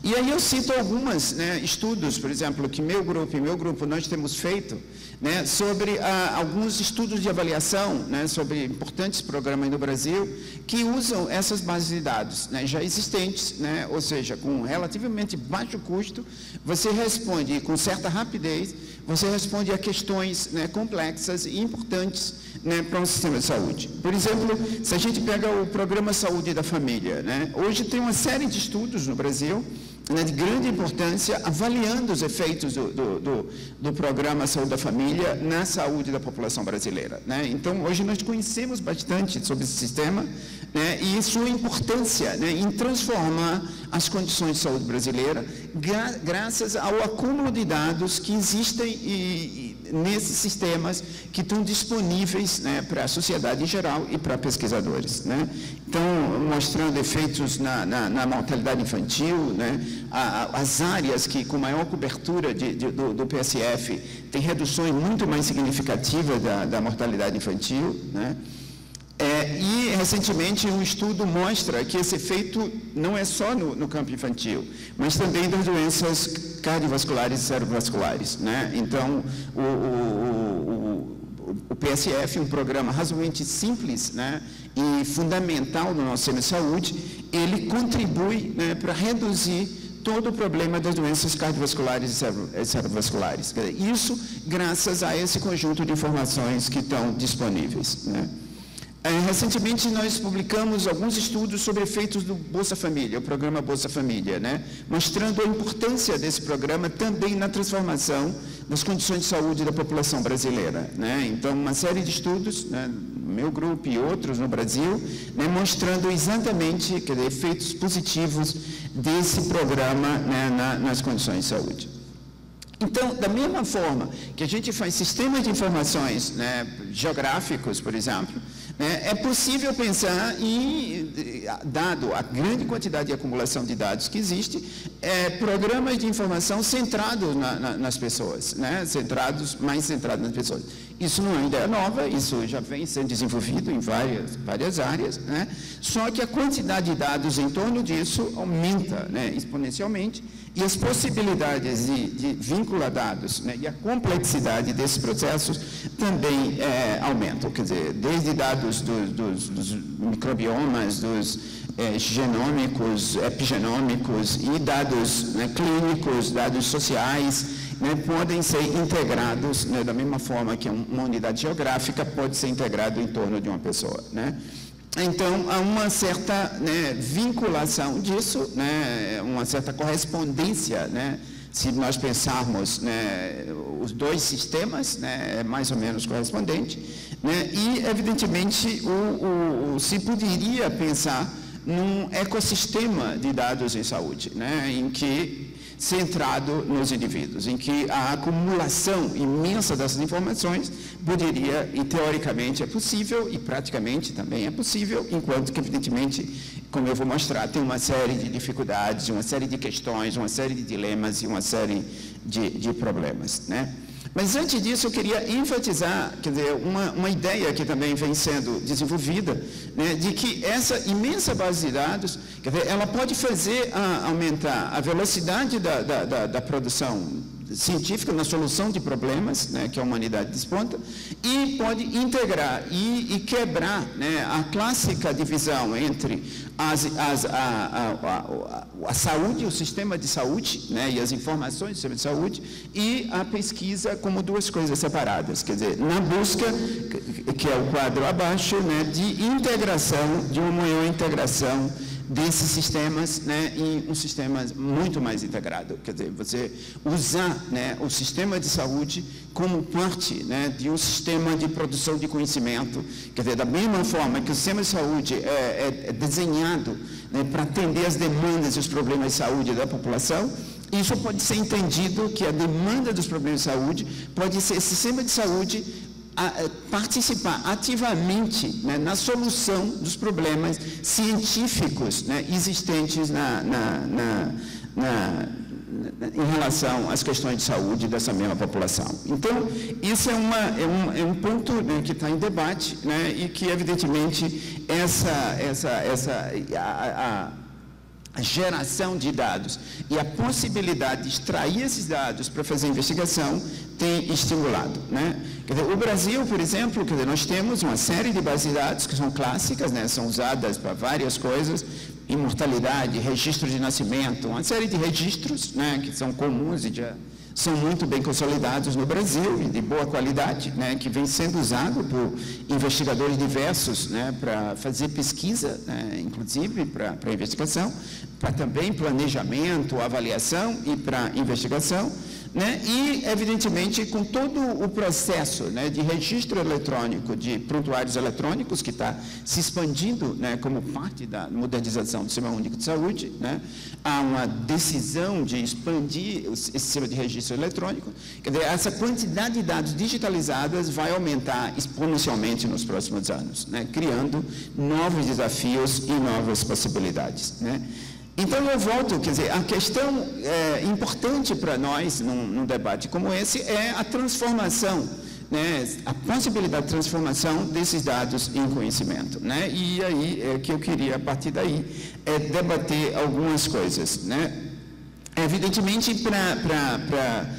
Speaker 7: E aí eu cito alguns, né, estudos, por exemplo, que meu grupo nós temos feito, né, sobre alguns estudos de avaliação, né, sobre importantes programas no Brasil, que usam essas bases de dados, né, já existentes, né, ou seja, com relativamente baixo custo, você responde com certa rapidez, você responde a questões, né, complexas e importantes, né, para um sistema de saúde. Por exemplo, se a gente pega o Programa Saúde da Família, né, hoje tem uma série de estudos no Brasil, né, de grande importância, avaliando os efeitos do Programa Saúde da Família na saúde da população brasileira, né? Então, hoje nós conhecemos bastante sobre esse sistema, né, e sua importância, né, em transformar as condições de saúde brasileira, graças ao acúmulo de dados que existem nesses sistemas que estão disponíveis, né, para a sociedade em geral e para pesquisadores, né? Então, mostrando efeitos na mortalidade infantil, né, as áreas que com maior cobertura do PSF têm reduções muito mais significativas da mortalidade infantil, né? E, recentemente, um estudo mostra que esse efeito não é só no campo infantil, mas também das doenças cardiovasculares e cerebrovasculares, né? Então, o PSF, um programa razoavelmente simples, né, e fundamental no nosso sistema de saúde, ele contribui, né, para reduzir todo o problema das doenças cardiovasculares e cerebrovasculares. Isso graças a esse conjunto de informações que estão disponíveis, né? Recentemente, nós publicamos alguns estudos sobre efeitos do Bolsa Família, o programa Bolsa Família, né, mostrando a importância desse programa também na transformação das condições de saúde da população brasileira, né? Então, uma série de estudos, né, meu grupo e outros no Brasil, né, mostrando exatamente, quer dizer, efeitos positivos desse programa, né, nas condições de saúde. Então, da mesma forma que a gente faz sistemas de informações, né, geográficos, por exemplo, É possível pensar em, dado a grande quantidade de acumulação de dados que existe, programas de informação centrados nas pessoas, né? Mais centrados nas pessoas. Isso não é uma ideia nova, isso já vem sendo desenvolvido em várias áreas, né? Só que a quantidade de dados em torno disso aumenta, né, exponencialmente, e as possibilidades de vincular dados, né, e a complexidade desses processos também aumentam. Quer dizer, desde dados dos microbiomas, dos genômicos, epigenômicos e dados, né, clínicos, dados sociais, né, podem ser integrados, né, da mesma forma que uma unidade geográfica pode ser integrado em torno de uma pessoa, né? Então, há uma certa, né, vinculação disso, né, uma certa correspondência, né, se nós pensarmos, né, os dois sistemas, né, é mais ou menos correspondente, né, e, evidentemente, se poderia pensar num ecossistema de dados em saúde, né, em que centrado nos indivíduos, em que a acumulação imensa dessas informações poderia, e teoricamente é possível, e praticamente também é possível, enquanto que, evidentemente, como eu vou mostrar, tem uma série de dificuldades, uma série de questões, uma série de dilemas e uma série de problemas, né? Mas, antes disso, eu queria enfatizar, quer dizer, uma ideia que também vem sendo desenvolvida, né, de que essa imensa base de dados, quer dizer, ela pode fazer aumentar a velocidade da produção científica na solução de problemas, né, que a humanidade desponta, e pode integrar e quebrar, né, a clássica divisão entre a saúde, o sistema de saúde, né, e as informações do sistema de saúde, e a pesquisa como duas coisas separadas. Quer dizer, na busca, que é o quadro abaixo, né, de integração, de uma maior integração desses sistemas, né, em um sistema muito mais integrado. Quer dizer, você usar, né, o sistema de saúde como parte, né, de um sistema de produção de conhecimento. Quer dizer, da mesma forma que o sistema de saúde é desenhado, né, para atender as demandas e os problemas de saúde da população, isso pode ser entendido que a demanda dos problemas de saúde pode ser esse sistema de saúde participar ativamente, né, na solução dos problemas científicos, né, existentes em relação às questões de saúde dessa mesma população. Então, isso é um ponto, né, que está em debate, né, e que, evidentemente, a geração de dados e a possibilidade de extrair esses dados para fazer investigação tem estimulado, né? Quer dizer, o Brasil, por exemplo, quer dizer, nós temos uma série de bases de dados que são clássicas, né, são usadas para várias coisas, imortalidade, registro de nascimento, uma série de registros, né, que são comuns e já são muito bem consolidados no Brasil e de boa qualidade, né, que vem sendo usado por investigadores diversos, né, para fazer pesquisa, né, inclusive para investigação, para também planejamento, avaliação e para investigação, né, e, evidentemente, com todo o processo, né, de registro eletrônico de prontuários eletrônicos, que está se expandindo, né, como parte da modernização do Sistema Único de Saúde, né, há uma decisão de expandir esse sistema de registro eletrônico. Quer dizer, essa quantidade de dados digitalizados vai aumentar exponencialmente nos próximos anos, né, criando novos desafios e novas possibilidades, né. Então, eu volto, quer dizer, a questão importante para nós, num debate como esse, é a transformação, né, a possibilidade de transformação desses dados em conhecimento, né, e aí é que eu queria, a partir daí, debater algumas coisas, né. Evidentemente, para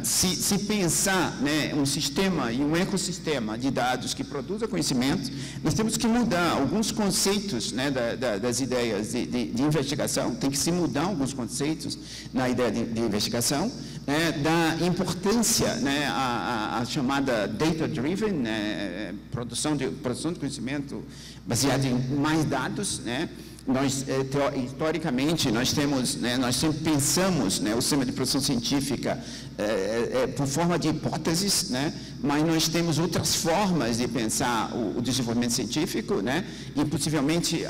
Speaker 7: se pensar, né, um sistema e um ecossistema de dados que produza conhecimento, nós temos que mudar alguns conceitos, né, das ideias de investigação, tem que se mudar alguns conceitos na ideia de investigação, né, da importância, né, a chamada data-driven, né, produção de conhecimento baseada em mais dados, né. Nós, historicamente, nós temos, né, nós sempre pensamos, né, o sistema de produção científica por forma de hipóteses, né, mas nós temos outras formas de pensar o desenvolvimento científico, né, e possivelmente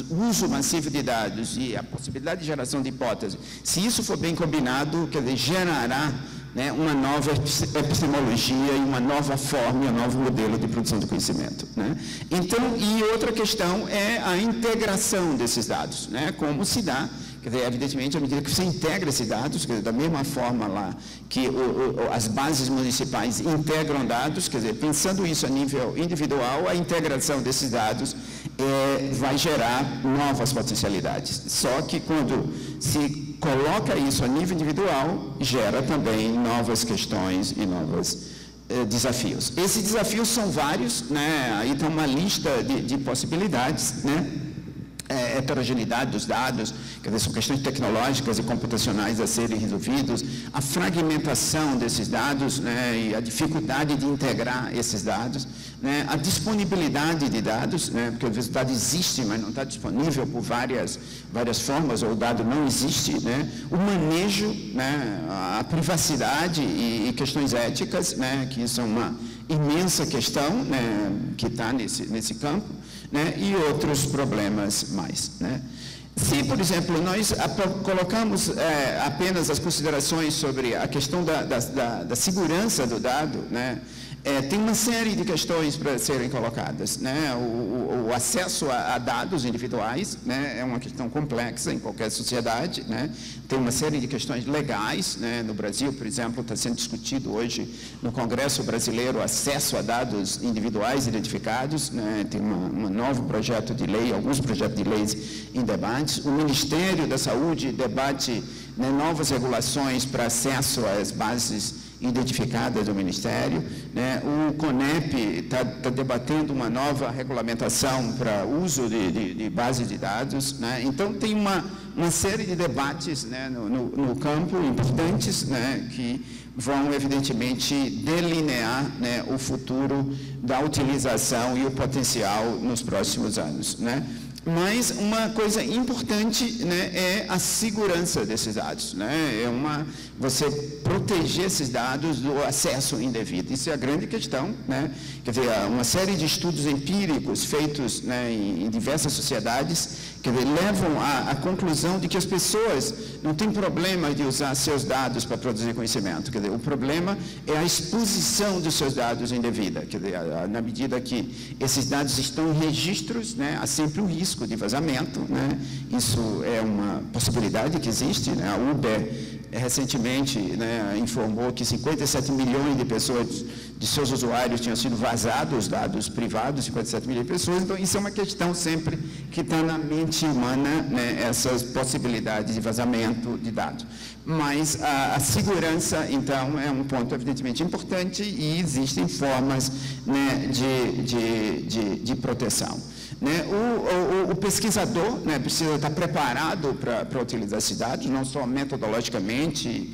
Speaker 7: o uso massivo de dados e a possibilidade de geração de hipóteses. Se isso for bem combinado, quer dizer, gerará né, uma nova epistemologia e uma nova forma, um novo modelo de produção de conhecimento, né? Então, e outra questão é a integração desses dados, né? Como se dá, quer dizer, evidentemente, à medida que você integra esses dados, quer dizer, da mesma forma lá que as bases municipais integram dados, quer dizer, pensando isso a nível individual, a integração desses dados vai gerar novas potencialidades. Só que quando se coloca isso a nível individual, gera também novas questões e novos desafios. Esses desafios são vários, né? Aí está uma lista de possibilidades, né? Heterogeneidade dos dados, quer dizer, são questões tecnológicas e computacionais a serem resolvidos, a fragmentação desses dados, né, e a dificuldade de integrar esses dados, né, a disponibilidade de dados, né, porque às vezes o dado existe, mas não está disponível por várias formas, ou o dado não existe, né, o manejo, né, a privacidade e questões éticas, né, que são uma imensa questão, né, que está nesse campo, né, e outros problemas mais, né. Se, por exemplo, nós colocamos apenas as considerações sobre a questão da segurança do dado, né, tem uma série de questões para serem colocadas, né? O acesso a dados individuais, né, é uma questão complexa em qualquer sociedade, né? Tem uma série de questões legais, né? No Brasil, por exemplo, está sendo discutido hoje no Congresso brasileiro o acesso a dados individuais identificados, né? Tem um novo projeto de lei, alguns projetos de leis em debates. O Ministério da Saúde debate, né, novas regulações para acesso às bases identificadas do Ministério, né? O CONEP está debatendo uma nova regulamentação para uso de bases de dados, né? Então tem uma série de debates, né, no campo importantes, né, que vão evidentemente delinear, né, o futuro da utilização e o potencial nos próximos anos, né? Mas uma coisa importante, né, é a segurança desses dados, né? Você proteger esses dados do acesso indevido. Isso é a grande questão, né? Quer dizer, uma série de estudos empíricos feitos, né, em diversas sociedades, quer dizer, levam à conclusão de que as pessoas não têm problema de usar seus dados para produzir conhecimento. Quer dizer, o problema é a exposição dos seus dados indevida. Quer dizer, na medida que esses dados estão em registros, né, há sempre um risco de vazamento, né? Isso é uma possibilidade que existe, né? A Uber recentemente, né, informou que 57 milhões de pessoas, de seus usuários, tinham sido vazados, dados privados, 57 milhões de pessoas. Então, isso é uma questão sempre que está na mente humana, né, essas possibilidades de vazamento de dados. Mas a segurança, então, é um ponto evidentemente importante e existem formas, né, de proteção. Né, o pesquisador, né, precisa estar preparado para utilizar esses dados, não só metodologicamente,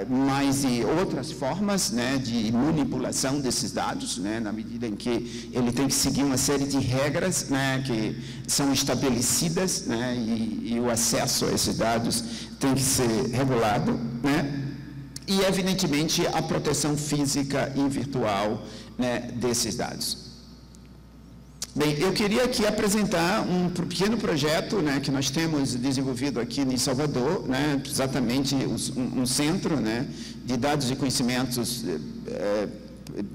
Speaker 7: mas de outras formas, né, de manipulação desses dados, né, na medida em que ele tem que seguir uma série de regras, né, que são estabelecidas, né, e o acesso a esses dados tem que ser regulado, né, e, evidentemente, a proteção física e virtual, né, desses dados. Bem, eu queria aqui apresentar um pequeno projeto, né, que nós temos desenvolvido aqui em Salvador, né, exatamente um centro, né, de dados e conhecimentos,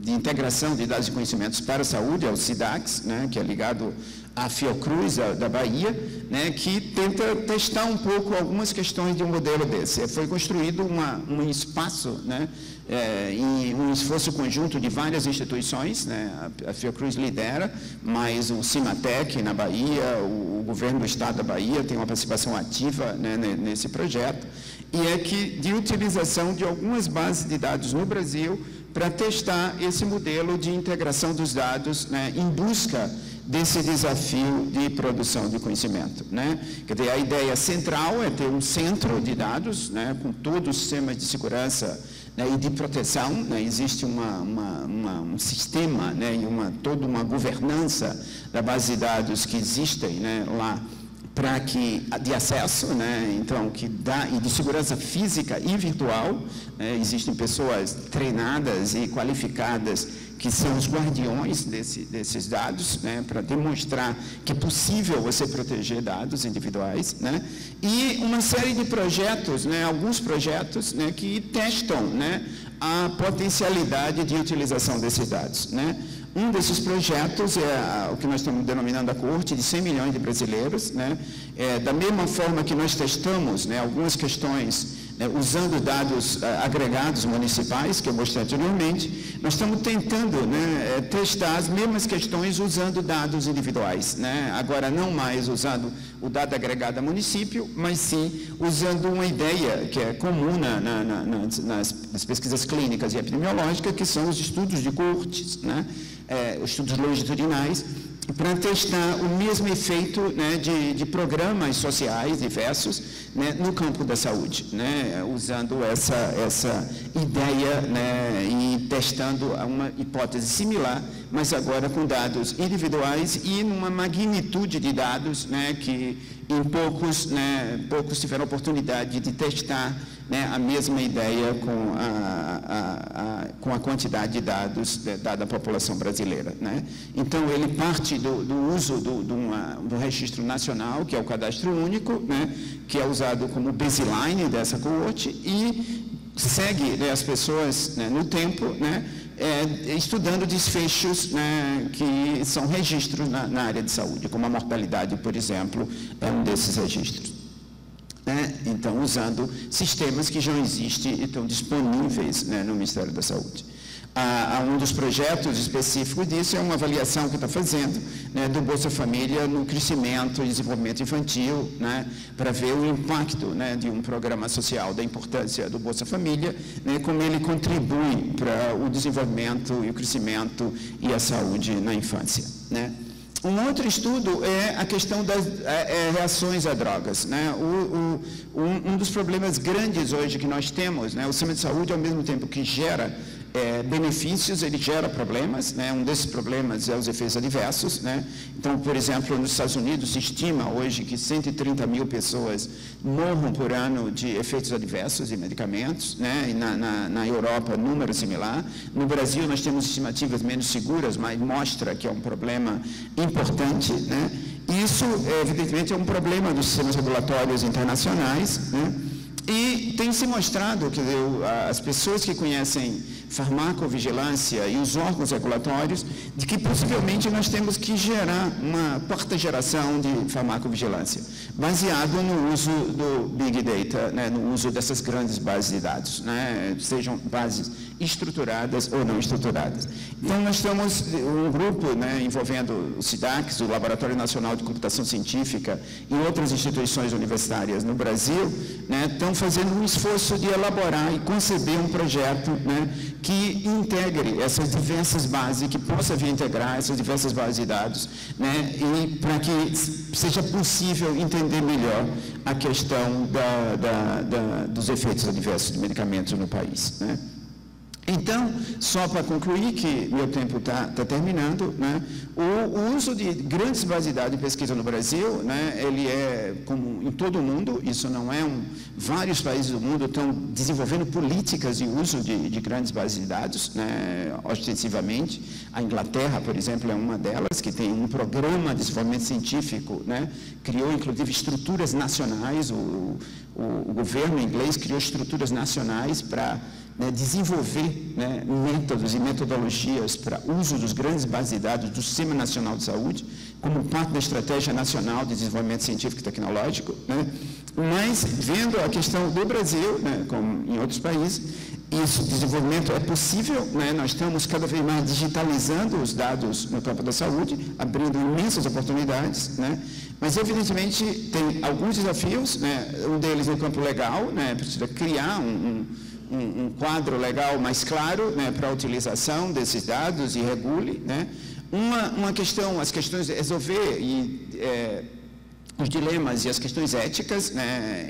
Speaker 7: de integração de dados e conhecimentos para a saúde, é o SIDAX, né, que é ligado à Fiocruz da Bahia, né, que tenta testar um pouco algumas questões de um modelo desse. Foi construído um espaço, né, em um esforço conjunto de várias instituições, né, a Fiocruz lidera, mas o Cimatec na Bahia, o governo do estado da Bahia tem uma participação ativa, né, nesse projeto, e é que de utilização de algumas bases de dados no Brasil para testar esse modelo de integração dos dados, né, em busca desse desafio de produção de conhecimento, né? Quer dizer, a ideia central é ter um centro de dados, né, com todo o sistema de segurança, né, e de proteção, né? Existe um sistema, né, e toda uma governança da base de dados que existem, né, lá para que de acesso, né, então e de segurança física e virtual, né, existem pessoas treinadas e qualificadas que são os guardiões desses dados, né, para demonstrar que é possível você proteger dados individuais, né, e uma série de projetos, né, alguns projetos, né, que testam, né, a potencialidade de utilização desses dados, né. Um desses projetos é o que nós estamos denominando a coorte de 100 milhões de brasileiros, né, da mesma forma que nós testamos, né, algumas questões, usando dados agregados municipais, que eu mostrei anteriormente, nós estamos tentando, né, testar as mesmas questões usando dados individuais, né? Agora, não mais usando o dado agregado a município, mas sim usando uma ideia que é comum nas pesquisas clínicas e epidemiológicas, que são os estudos de coortes, né? Os estudos longitudinais, para testar o mesmo efeito, né, de programas sociais diversos, né, no campo da saúde, né, usando essa ideia, né, e testando uma hipótese similar, mas agora com dados individuais e numa magnitude de dados, né, que em poucos tiveram oportunidade de testar, né, a mesma ideia com a quantidade de dados dada à população brasileira, né? Então, ele parte do uso do registro nacional, que é o cadastro único, né, que é usado como baseline dessa coorte, e segue, né, as pessoas, né, no tempo, né, estudando desfechos, né, que são registros na área de saúde, como a mortalidade, por exemplo, é um desses registros. Então, usando sistemas que já existem e estão disponíveis, né, no Ministério da Saúde. Um dos projetos específicos disso é uma avaliação que está fazendo, né, do Bolsa Família no crescimento e desenvolvimento infantil, né, para ver o impacto, né, de um programa social, da importância do Bolsa Família, né, como ele contribui para o desenvolvimento e o crescimento e a saúde na infância, né. Um outro estudo é a questão das reações a drogas, né? Um dos problemas grandes hoje que nós temos, né? O sistema de saúde, ao mesmo tempo que gera benefícios, ele gera problemas, né? Um desses problemas é os efeitos adversos, né? Então, por exemplo, nos Estados Unidos se estima hoje que 130 mil pessoas morram por ano de efeitos adversos de medicamentos, né? E na Europa, número similar. No Brasil, nós temos estimativas menos seguras, mas mostra que é um problema importante, né? Isso, evidentemente, é um problema dos sistemas regulatórios internacionais, né? E tem se mostrado que as pessoas que conhecem farmacovigilância e os órgãos regulatórios, de que possivelmente nós temos que gerar uma quarta geração de farmacovigilância, baseado no uso do Big Data, né, no uso dessas grandes bases de dados, né, sejam bases estruturadas ou não estruturadas. Então, nós temos um grupo, né, envolvendo o SIDAC, o Laboratório Nacional de Computação Científica, e outras instituições universitárias no Brasil, né, estão fazendo um esforço de elaborar e conceber um projeto, né, que integre essas diversas bases, que possa vir integrar essas diversas bases de dados, né, e para que seja possível entender melhor a questão dos efeitos adversos de medicamentos no país, né. Então, só para concluir, que meu tempo está terminando, né, o uso de grandes bases de dados de pesquisa no Brasil, né, ele é como em todo o mundo, isso não é vários países do mundo estão desenvolvendo políticas de uso de grandes bases de dados, né, ostensivamente. A Inglaterra, por exemplo, é uma delas, que tem um programa de desenvolvimento científico, né, criou inclusive estruturas nacionais, o governo inglês criou estruturas nacionais para, né, desenvolver, né, métodos e metodologias para uso dos grandes bases de dados do Sistema Nacional de Saúde, como parte da Estratégia Nacional de Desenvolvimento Científico e Tecnológico, né? Mas, vendo a questão do Brasil, né, como em outros países, esse desenvolvimento é possível, né? Nós estamos cada vez mais digitalizando os dados no campo da saúde, abrindo imensas oportunidades, né? Mas, evidentemente, tem alguns desafios, né? Um deles no campo legal, né? Precisa criar um quadro legal mais claro, né, para a utilização desses dados e regule, né. Uma questão, as questões de resolver e os dilemas e as questões éticas, né,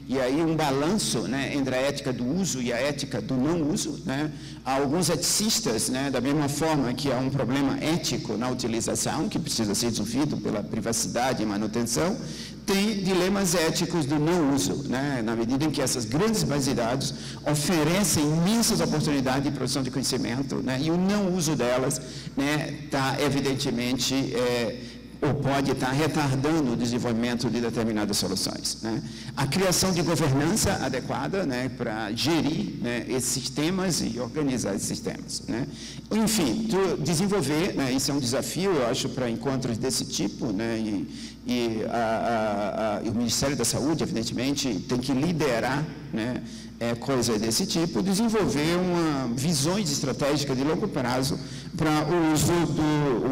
Speaker 7: e aí um balanço, né, entre a ética do uso e a ética do não uso, né. Há alguns eticistas, né, da mesma forma que há um problema ético na utilização, que precisa ser resolvido pela privacidade e manutenção, tem dilemas éticos do não uso, né, na medida em que essas grandes bases de dados oferecem imensas oportunidades de produção de conhecimento, né, e o não uso delas está, evidentemente, ou pode estar retardando o desenvolvimento de determinadas soluções, né. A criação de governança adequada, né, para gerir, né, esses sistemas e organizar esses sistemas, né. Enfim, desenvolver, né, isso é um desafio, eu acho, para encontros desse tipo, né, e o Ministério da Saúde, evidentemente, tem que liderar, né, coisas desse tipo, desenvolver visões estratégicas de longo prazo para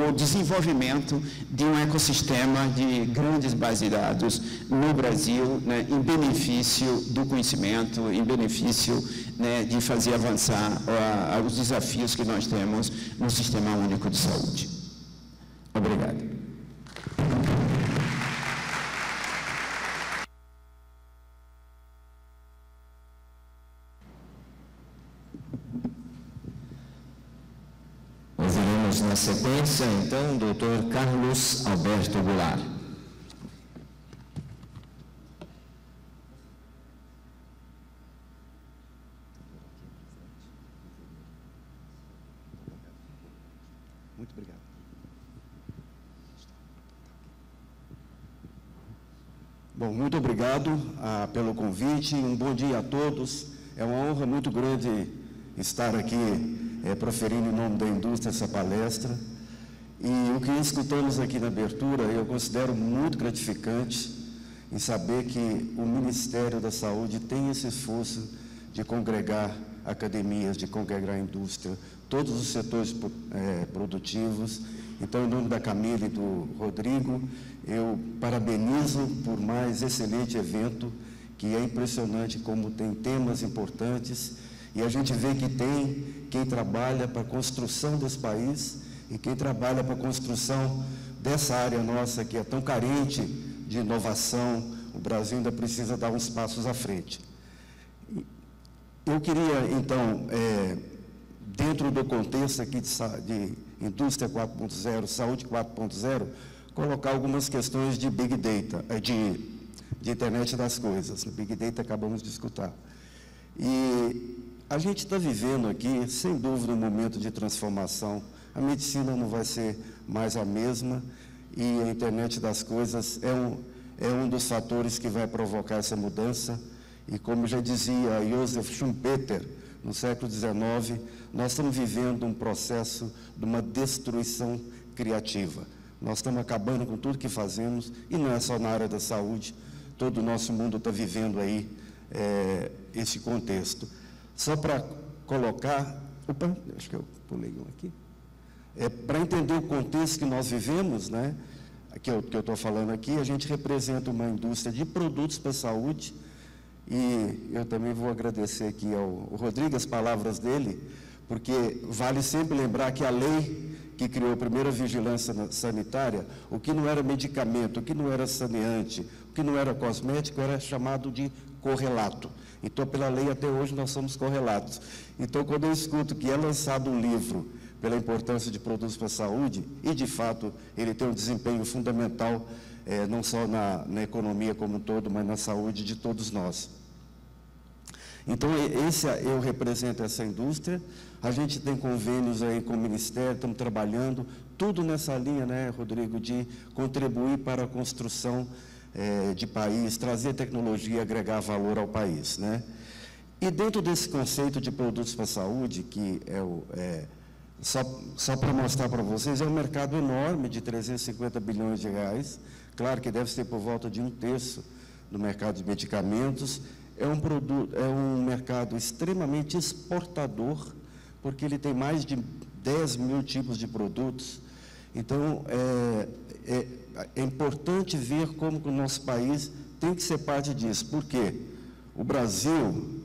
Speaker 7: o desenvolvimento de um ecossistema de grandes bases de dados no Brasil, né, em benefício do conhecimento, em benefício, né, de fazer avançar os desafios que nós temos no Sistema Único de Saúde. Obrigado.
Speaker 5: Ouviremos na sequência, então, o Dr. Carlos Alberto Goulart.
Speaker 8: Muito obrigado. Bom, muito obrigado pelo convite, um bom dia a todos. É uma honra muito grande estar aqui proferindo em nome da indústria essa palestra. E o que escutamos aqui na abertura, eu considero muito gratificante em saber que o Ministério da Saúde tem esse esforço de congregar academias, de congregar a indústria, todos os setores produtivos. Então, em nome da Camila e do Rodrigo, eu parabenizo por mais excelente evento, que é impressionante como tem temas importantes, e a gente vê que tem quem trabalha para a construção desse país e quem trabalha para a construção dessa área nossa que é tão carente de inovação. O Brasil ainda precisa dar uns passos à frente. Eu queria, então, dentro do contexto aqui de indústria 4.0, saúde 4.0, colocar algumas questões de Big Data, de internet das coisas. Big Data acabamos de escutar. E a gente está vivendo aqui, sem dúvida, um momento de transformação. A medicina não vai ser mais a mesma e a internet das coisas é um dos fatores que vai provocar essa mudança. E como já dizia Joseph Schumpeter, no século XIX, nós estamos vivendo um processo de uma destruição criativa. Nós estamos acabando com tudo que fazemos, e não é só na área da saúde, todo o nosso mundo está vivendo aí esse contexto. Só para colocar, acho que eu pulei um aqui, para entender o contexto que nós vivemos, né, que eu estou falando aqui, a gente representa uma indústria de produtos para a saúde, e eu também vou agradecer aqui ao Rodrigo as palavras dele, porque vale sempre lembrar que a lei que criou a primeira vigilância sanitária, o que não era medicamento, o que não era saneante, o que não era cosmético, era chamado de correlato. Então, pela lei, até hoje, nós somos correlatos. Então, quando eu escuto que é lançado um livro pela importância de produtos para a saúde, e, de fato, ele tem um desempenho fundamental, não só na economia como um todo, mas na saúde de todos nós. Então, eu represento essa indústria, a gente tem convênios aí com o Ministério, estamos trabalhando, tudo nessa linha, né, Rodrigo, de contribuir para a construção de país, trazer tecnologia, agregar valor ao país, né? E dentro desse conceito de produtos para a saúde, que só para mostrar para vocês, é um mercado enorme de 350 bilhões de reais, claro que deve ser por volta de 1/3 do mercado de medicamentos, é um mercado extremamente exportador, porque ele tem mais de 10 mil tipos de produtos. Então, é importante ver como que o nosso país tem que ser parte disso. Por quê? O Brasil,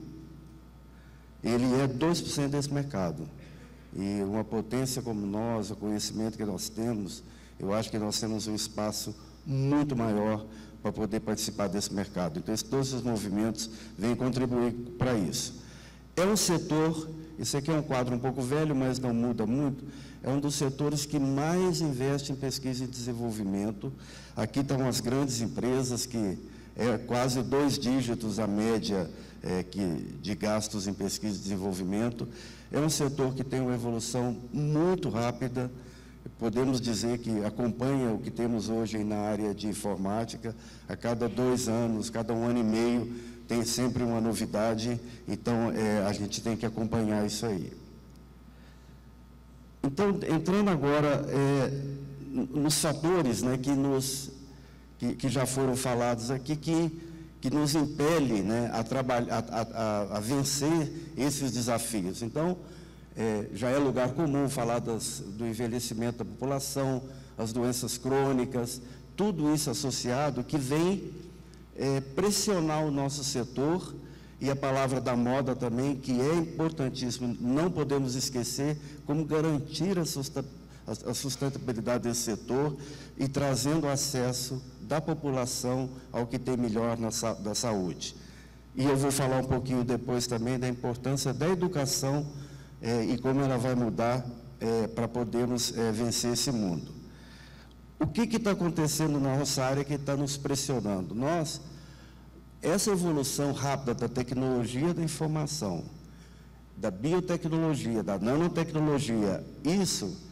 Speaker 8: ele é 2% desse mercado. E uma potência como nós, o conhecimento que nós temos, eu acho que nós temos um espaço muito maior para poder participar desse mercado. Então, todos esses movimentos vêm contribuir para isso. É um setor, esse aqui é um quadro um pouco velho, mas não muda muito, é um dos setores que mais investe em pesquisa e desenvolvimento. Aqui estão as grandes empresas, que é quase 2 dígitos a média de gastos em pesquisa e desenvolvimento. É um setor que tem uma evolução muito rápida, podemos dizer que acompanha o que temos hoje na área de informática. A cada 2 anos, cada 1 ano e meio, tem sempre uma novidade, então a gente tem que acompanhar isso aí. Então, entrando agora nos fatores, né, que já foram falados aqui, que nos impele, né, a vencer esses desafios. Então, já é lugar comum falar do envelhecimento da população, as doenças crônicas, tudo isso associado que vem pressionar o nosso setor, e a palavra da moda também, que é importantíssimo, não podemos esquecer como garantir a sustentabilidade desse setor e trazendo acesso da população ao que tem melhor da saúde. E eu vou falar um pouquinho depois também da importância da educação e como ela vai mudar para podermos vencer esse mundo. O que está acontecendo na nossa área que está nos pressionando? Essa evolução rápida da tecnologia da informação, da biotecnologia, da nanotecnologia,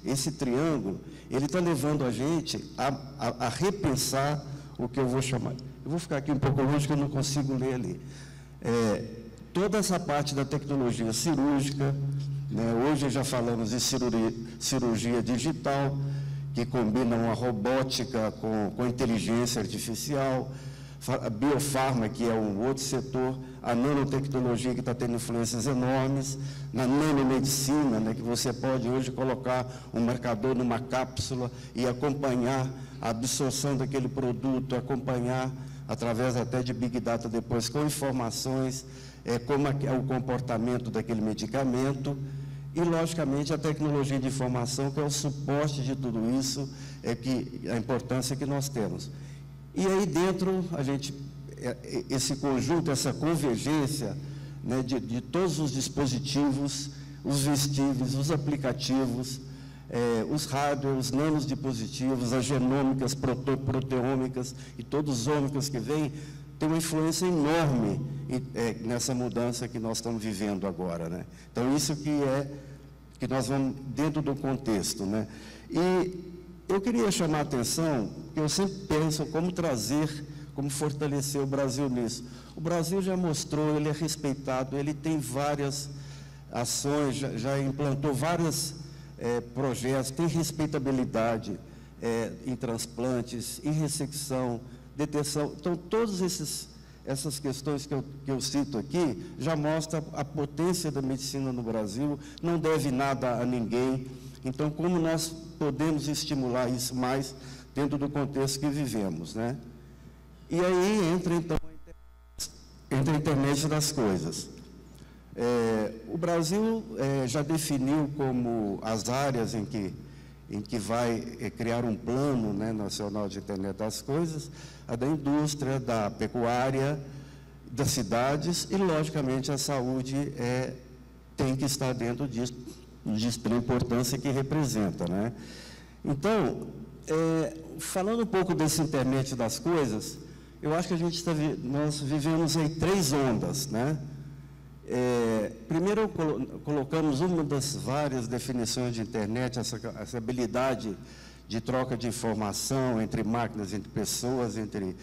Speaker 8: esse triângulo, ele está levando a gente a repensar o que eu vou chamar. Eu vou ficar aqui um pouco longe, que eu não consigo ler ali. Toda essa parte da tecnologia cirúrgica, né, hoje já falamos de cirurgia digital, que combina uma robótica com inteligência artificial, a biofarma, que é um outro setor, a nanotecnologia, que está tendo influências enormes, na nanomedicina, né, que você pode hoje colocar um marcador numa cápsula e acompanhar a absorção daquele produto, acompanhar, através até de Big Data depois, com informações, como é o comportamento daquele medicamento, e, logicamente, a tecnologia de informação, que é o suporte de tudo isso, a importância que nós temos. E aí dentro, esse conjunto, essa convergência, né, de todos os dispositivos, os vestíveis, os aplicativos, os hardware, os nanodispositivos, as genômicas, proteômicas e todos os ômicos que vêm, tem uma influência enorme nessa mudança que nós estamos vivendo agora, né? Então, isso que nós vamos dentro do contexto, né? E eu queria chamar a atenção, que eu sempre penso como fortalecer o Brasil nisso. O Brasil já mostrou, ele é respeitado, ele tem várias ações, já implantou vários projetos, tem respeitabilidade em transplantes, em ressecção, detecção. Então, todas essas questões que eu cito aqui já mostram a potência da medicina no Brasil, não deve nada a ninguém. Então, como nós podemos estimular isso mais dentro do contexto que vivemos, né? E aí entra, então, a internet das coisas. O Brasil já definiu como as áreas em que vai criar um plano, né, nacional de internet das coisas, a da indústria, da pecuária, das cidades e, logicamente, a saúde tem que estar dentro disso, pela importância que representa, né? Então, falando um pouco desse internet das coisas, eu acho que nós vivemos em 3 ondas, né? Primeiro, colocamos uma das várias definições de internet, essa habilidade de troca de informação entre máquinas, entre pessoas, entre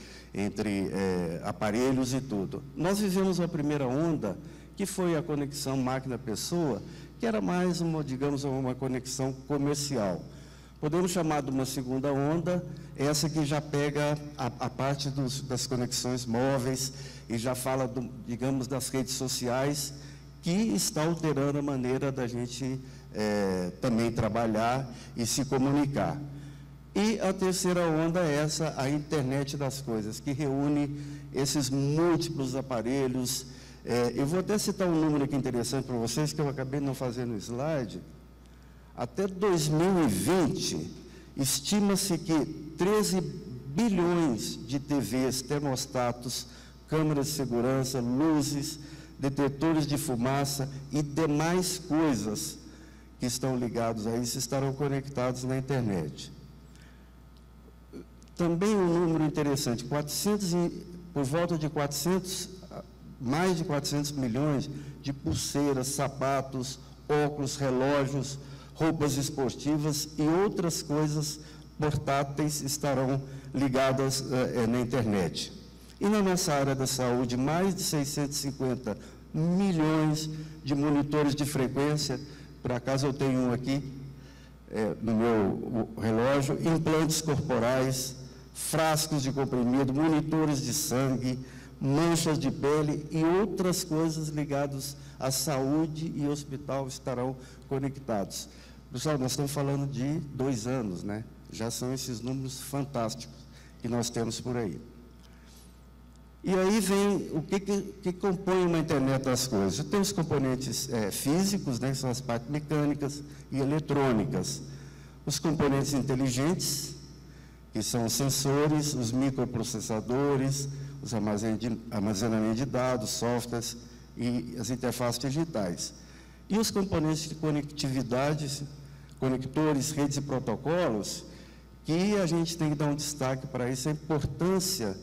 Speaker 8: aparelhos e tudo. Nós vivemos a primeira onda, que foi a conexão máquina-pessoa, que era mais uma conexão comercial. Podemos chamar de uma segunda onda, essa que já pega a parte das conexões móveis e já fala, digamos, das redes sociais, que está alterando a maneira da gente também trabalhar e se comunicar. E a terceira onda é a internet das coisas, que reúne esses múltiplos aparelhos. Eu vou até citar um número aqui interessante para vocês, que eu acabei não fazendo no slide. Até 2020, estima-se que 13 bilhões de TVs, termostatos, câmeras de segurança, luzes, detectores de fumaça e demais coisas que estão ligados a isso estarão conectados na internet. Também um número interessante, por volta de mais de 400 milhões de pulseiras, sapatos, óculos, relógios, roupas esportivas e outras coisas portáteis estarão ligadas na internet. E na nossa área da saúde, mais de 650 milhões de monitores de frequência, por acaso eu tenho um aqui no meu relógio, implantes corporais, frascos de comprimido, monitores de sangue, manchas de pele e outras coisas ligadas à saúde e hospital estarão conectados. Pessoal, nós estamos falando de 2 anos, né? Já são esses números fantásticos que nós temos por aí. E aí vem o que compõe uma internet das coisas. Tem os componentes físicos, né, que são as partes mecânicas e eletrônicas. Os componentes inteligentes, que são os sensores, os microprocessadores, os armazenamento de dados, softwares e as interfaces digitais. E os componentes de conectividade, conectores, redes e protocolos, que a gente tem que dar um destaque para isso, a importância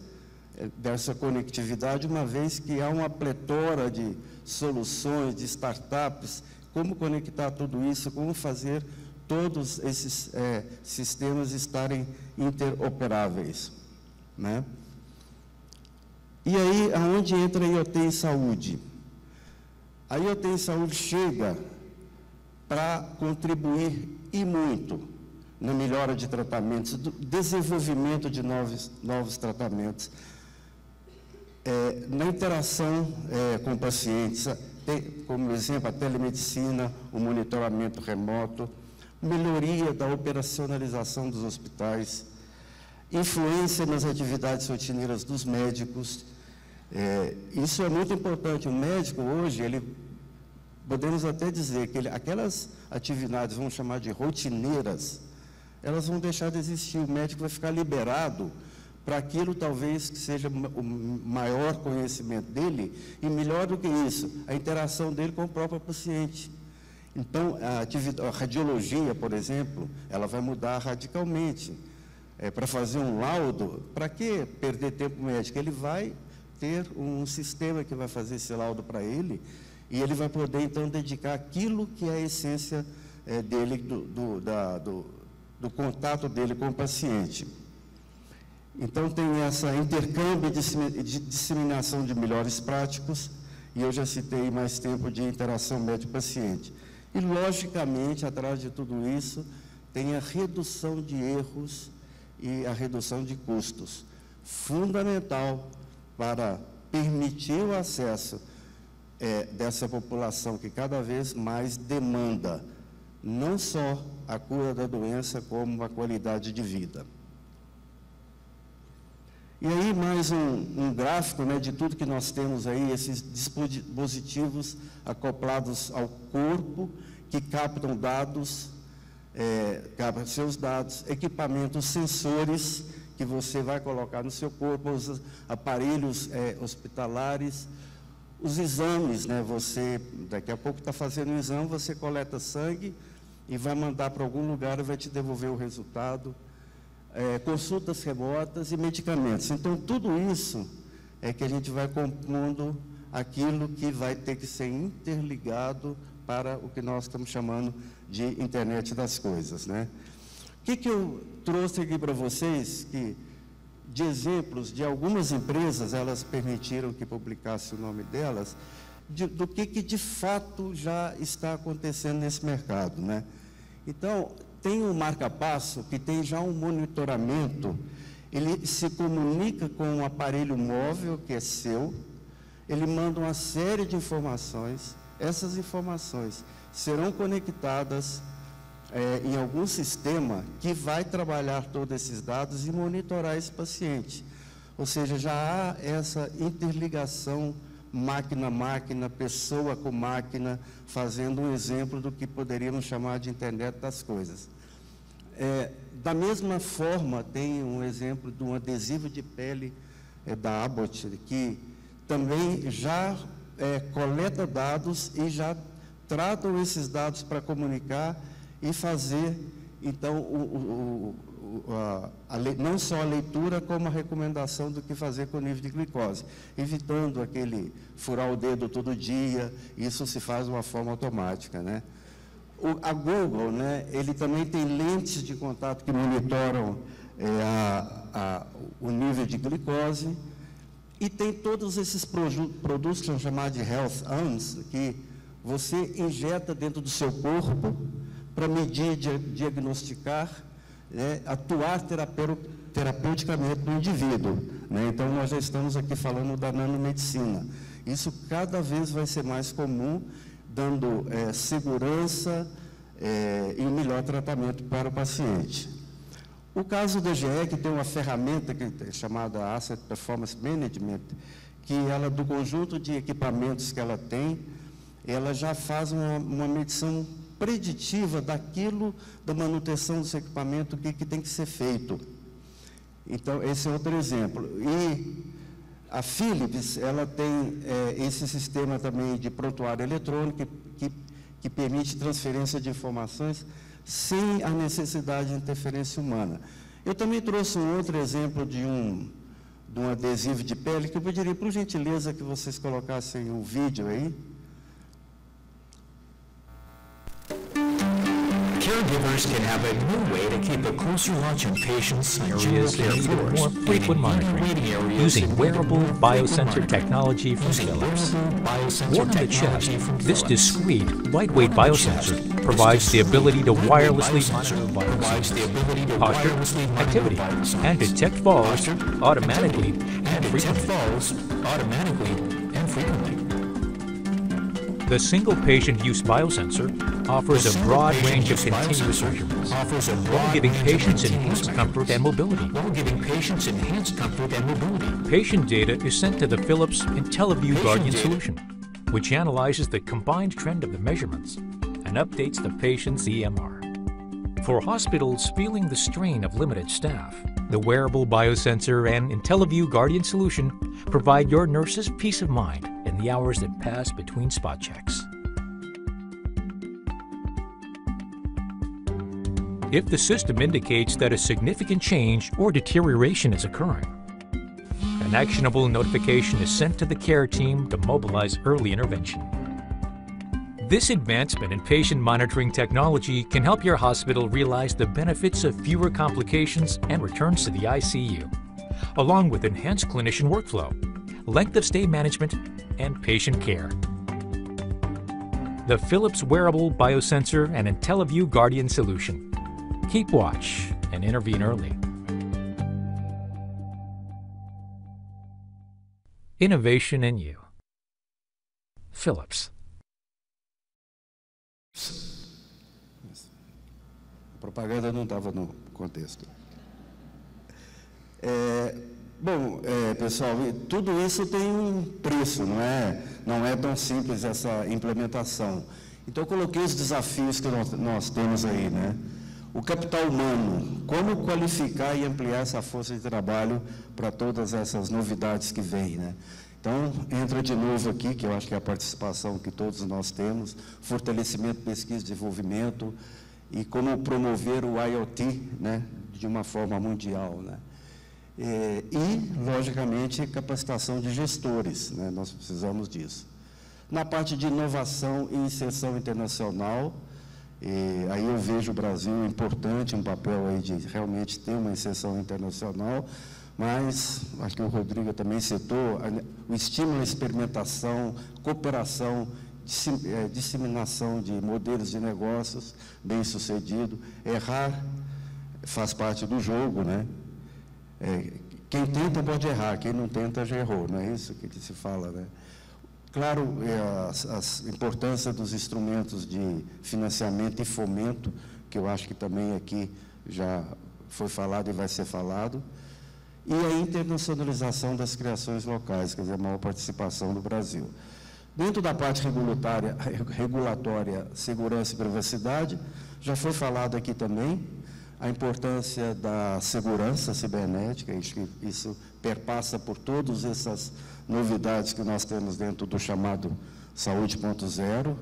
Speaker 8: dessa conectividade, uma vez que há uma pletora de soluções, de startups, como conectar tudo isso, como fazer todos esses sistemas estarem interoperáveis, né? E aí, aonde entra a IoT em saúde? A IoT em saúde chega para contribuir e muito na melhora de tratamentos, do desenvolvimento de novos tratamentos, na interação com pacientes, como exemplo, a telemedicina, o monitoramento remoto, melhoria da operacionalização dos hospitais, influência nas atividades rotineiras dos médicos. Isso é muito importante. O médico hoje, podemos até dizer que aquelas atividades, vamos chamar de rotineiras, elas vão deixar de existir. O médico vai ficar liberado para aquilo talvez que seja o maior conhecimento dele, e melhor do que isso, a interação dele com o próprio paciente. Então, a radiologia, por exemplo, ela vai mudar radicalmente. Para fazer um laudo, para que perder tempo médico? Ele vai ter um sistema que vai fazer esse laudo para ele, e ele vai poder, então, dedicar aquilo que é a essência dele, do contato dele com o paciente. Então, tem essa intercâmbio de disseminação de melhores práticos, e eu já citei mais tempo de interação médico-paciente. E, logicamente, atrás de tudo isso, tem a redução de erros e a redução de custos, fundamental para permitir o acesso dessa população que cada vez mais demanda não só a cura da doença, como a qualidade de vida. E aí mais um gráfico, né, de tudo que nós temos aí, esses dispositivos acoplados ao corpo, que captam dados, captam seus dados, equipamentos, sensores que você vai colocar no seu corpo, os aparelhos hospitalares, os exames, né, você daqui a pouco está fazendo um exame, você coleta sangue e vai mandar para algum lugar e vai te devolver o resultado. Consultas remotas e medicamentos. Então, tudo isso é que a gente vai compondo aquilo que vai ter que ser interligado para o que nós estamos chamando de internet das coisas, né? O que eu trouxe aqui para vocês, de exemplos de algumas empresas, elas permitiram que publicasse o nome delas, do que de fato já está acontecendo nesse mercado, né? Então, tem um marca-passo que tem já um monitoramento, ele se comunica com um aparelho móvel que é seu, ele manda uma série de informações, essas informações serão conectadas em algum sistema que vai trabalhar todos esses dados e monitorar esse paciente. Ou seja, já há essa interligação máquina-máquina, pessoa com máquina, fazendo um exemplo do que poderíamos chamar de internet das coisas. Da mesma forma, tem um exemplo de um adesivo de pele da Abbott, que também já coleta dados e já tratam esses dados para comunicar e fazer, então, não só a leitura, como a recomendação do que fazer com o nível de glicose, evitando aquele furar o dedo todo dia. Isso se faz de uma forma automática, né? A Google, né, ele também tem lentes de contato que monitoram o nível de glicose, e tem todos esses produtos que são chamados de Health Arms, que você injeta dentro do seu corpo para medir, diagnosticar, atuar terapeuticamente no indivíduo, né? Então, nós já estamos aqui falando da nanomedicina. Isso cada vez vai ser mais comum, dando segurança e um melhor tratamento para o paciente. O caso do GE, que tem uma ferramenta que é chamada Asset Performance Management, que ela, do conjunto de equipamentos que ela tem, ela já faz uma medição preditiva daquilo, da manutenção desse equipamento, que tem que ser feito. Então, esse é outro exemplo. E a Philips, ela tem esse sistema também de prontuário eletrônico que permite transferência de informações sem a necessidade de interferência humana. Eu também trouxe um outro exemplo de um adesivo de pele, que eu pediria, por gentileza, que vocês colocassem o vídeo aí.
Speaker 9: Caregivers can have a new way to keep a closer watch on patients in
Speaker 10: areas that need more frequent monitoring using wearable biosensor technology from Philips. Worn on the chest, this discreet, lightweight biosensor provides the ability to wirelessly monitor vital signs, posture, activity, and detect falls automatically and frequently. The single patient use biosensor offers a broad range of continuous measurements, while giving patients enhanced comfort and mobility. Patient data is sent to the Philips IntelliView Guardian solution, which analyzes the combined trend of the measurements and updates the patient's EMR. For hospitals feeling the strain of limited staff, the wearable biosensor and IntelliView Guardian solution provide your nurses peace of mind in the hours that pass between spot checks. If the system indicates that a significant change or deterioration is occurring, an actionable notification is sent to the care team to mobilize early intervention. This advancement in patient monitoring technology can help your hospital realize the benefits of fewer complications and returns to the ICU, along with enhanced clinician workflow, length of stay management, and patient care. The Philips Wearable Biosensor and IntelliView Guardian solution. Keep watch and intervene early. Innovation in you. Philips.
Speaker 8: A propaganda não estava no contexto. Pessoal, tudo isso tem um preço, não é tão simples essa implementação. Então, eu coloquei os desafios que nós temos aí, né? O capital humano, como qualificar e ampliar essa força de trabalho para todas essas novidades que vêm, né? Então, entra de novo aqui, que eu acho que é a participação que todos nós temos, fortalecimento, pesquisa e desenvolvimento, e como promover o IoT, né, de uma forma mundial, né? E, logicamente, capacitação de gestores, né? Nós precisamos disso. Na parte de inovação e inserção internacional, aí eu vejo o Brasil importante, um papel aí de realmente ter uma inserção internacional, mas acho que o Rodrigo também citou o estímulo à experimentação, cooperação, disseminação de modelos de negócios bem-sucedido. Errar faz parte do jogo, né? Quem tenta pode errar, quem não tenta já errou, não é isso que se fala, né? Claro, a importância dos instrumentos de financiamento e fomento, que eu acho que também aqui já foi falado e vai ser falado, e a internacionalização das criações locais, quer dizer, a maior participação do Brasil. Dentro da parte regulatória, segurança e privacidade, já foi falado aqui também, a importância da segurança cibernética, isso perpassa por todas essas novidades que nós temos dentro do chamado Saúde 4.0,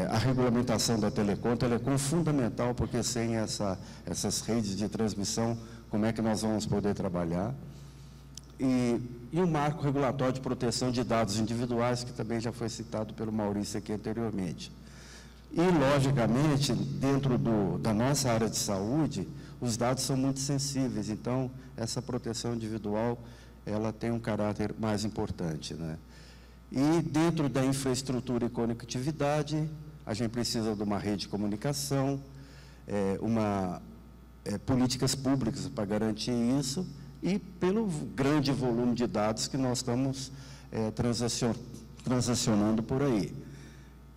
Speaker 8: a regulamentação da telecom fundamental, porque sem essas redes de transmissão, como é que nós vamos poder trabalhar? E o marco regulatório de proteção de dados individuais, que também já foi citado pelo Maurício aqui anteriormente. E, logicamente, dentro da nossa área de saúde, os dados são muito sensíveis, então, essa proteção individual, ela tem um caráter mais importante, né? E, dentro da infraestrutura e conectividade, a gente precisa de uma rede de comunicação, políticas públicas para garantir isso, e pelo grande volume de dados que nós estamos transacionando por aí.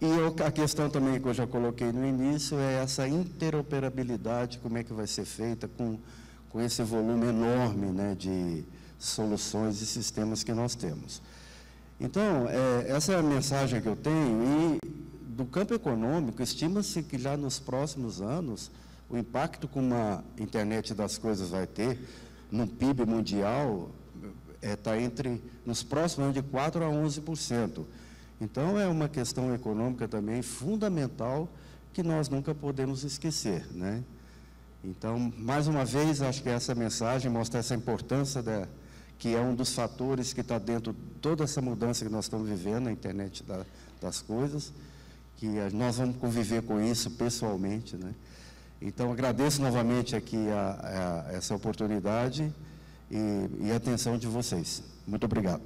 Speaker 8: E a questão também que eu já coloquei no início é essa interoperabilidade, como é que vai ser feita com esse volume enorme, né, de soluções e sistemas que nós temos. Então, essa é a mensagem que eu tenho. E do campo econômico, estima-se que já nos próximos anos, o impacto que uma internet das coisas vai ter no PIB mundial está nos próximos anos de 4% a 11%. Então, é uma questão econômica também fundamental que nós nunca podemos esquecer, né? Então, mais uma vez, acho que essa mensagem mostra essa importância que é um dos fatores que está dentro de toda essa mudança que nós estamos vivendo, na internet das coisas, que nós vamos conviver com isso pessoalmente, né? Então, agradeço novamente aqui essa oportunidade e a atenção de vocês. Muito obrigado.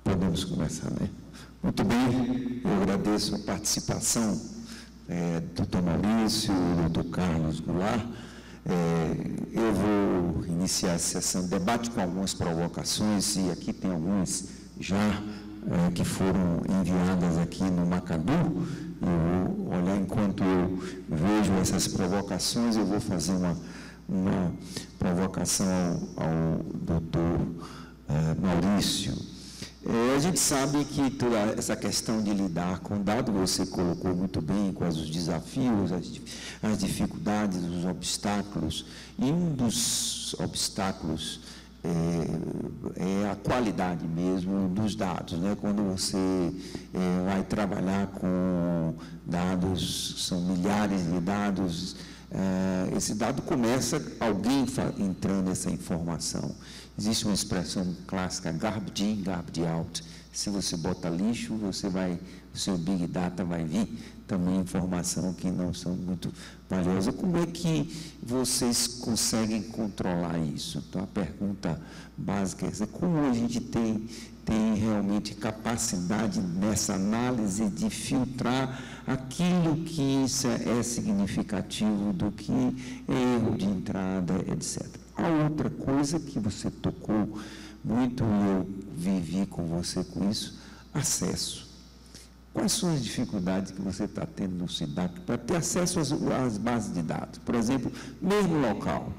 Speaker 6: Podemos começar, né? Muito bem, eu agradeço a participação do Dr. Maurício, do Dr. Carlos Goulart. Eu vou iniciar a sessão de debate com algumas provocações, e aqui tem algumas já que foram enviadas aqui no Macadu. Eu vou olhar enquanto eu vejo essas provocações, eu vou fazer uma provocação ao Dr. Maurício. A gente sabe que toda essa questão de lidar com dados, você colocou muito bem quais os desafios, as dificuldades, os obstáculos, e um dos obstáculos é a qualidade mesmo dos dados, né? Quando você vai trabalhar com dados, são milhares de dados, esse dado começa alguém entrando nessa informação. Existe uma expressão clássica, garbage in, garbage out. Se você bota lixo, o seu Big Data vai vir também informação que não são muito valiosas. Como é que vocês conseguem controlar isso? Então, a pergunta básica é essa: como a gente tem realmente capacidade nessa análise de filtrar aquilo que é significativo do que é erro de entrada, etc. A outra coisa que você tocou muito, e eu vivi com você com isso, acesso. Quais são as dificuldades que você está tendo no SIDAC para ter acesso às bases de dados? Por exemplo, mesmo no local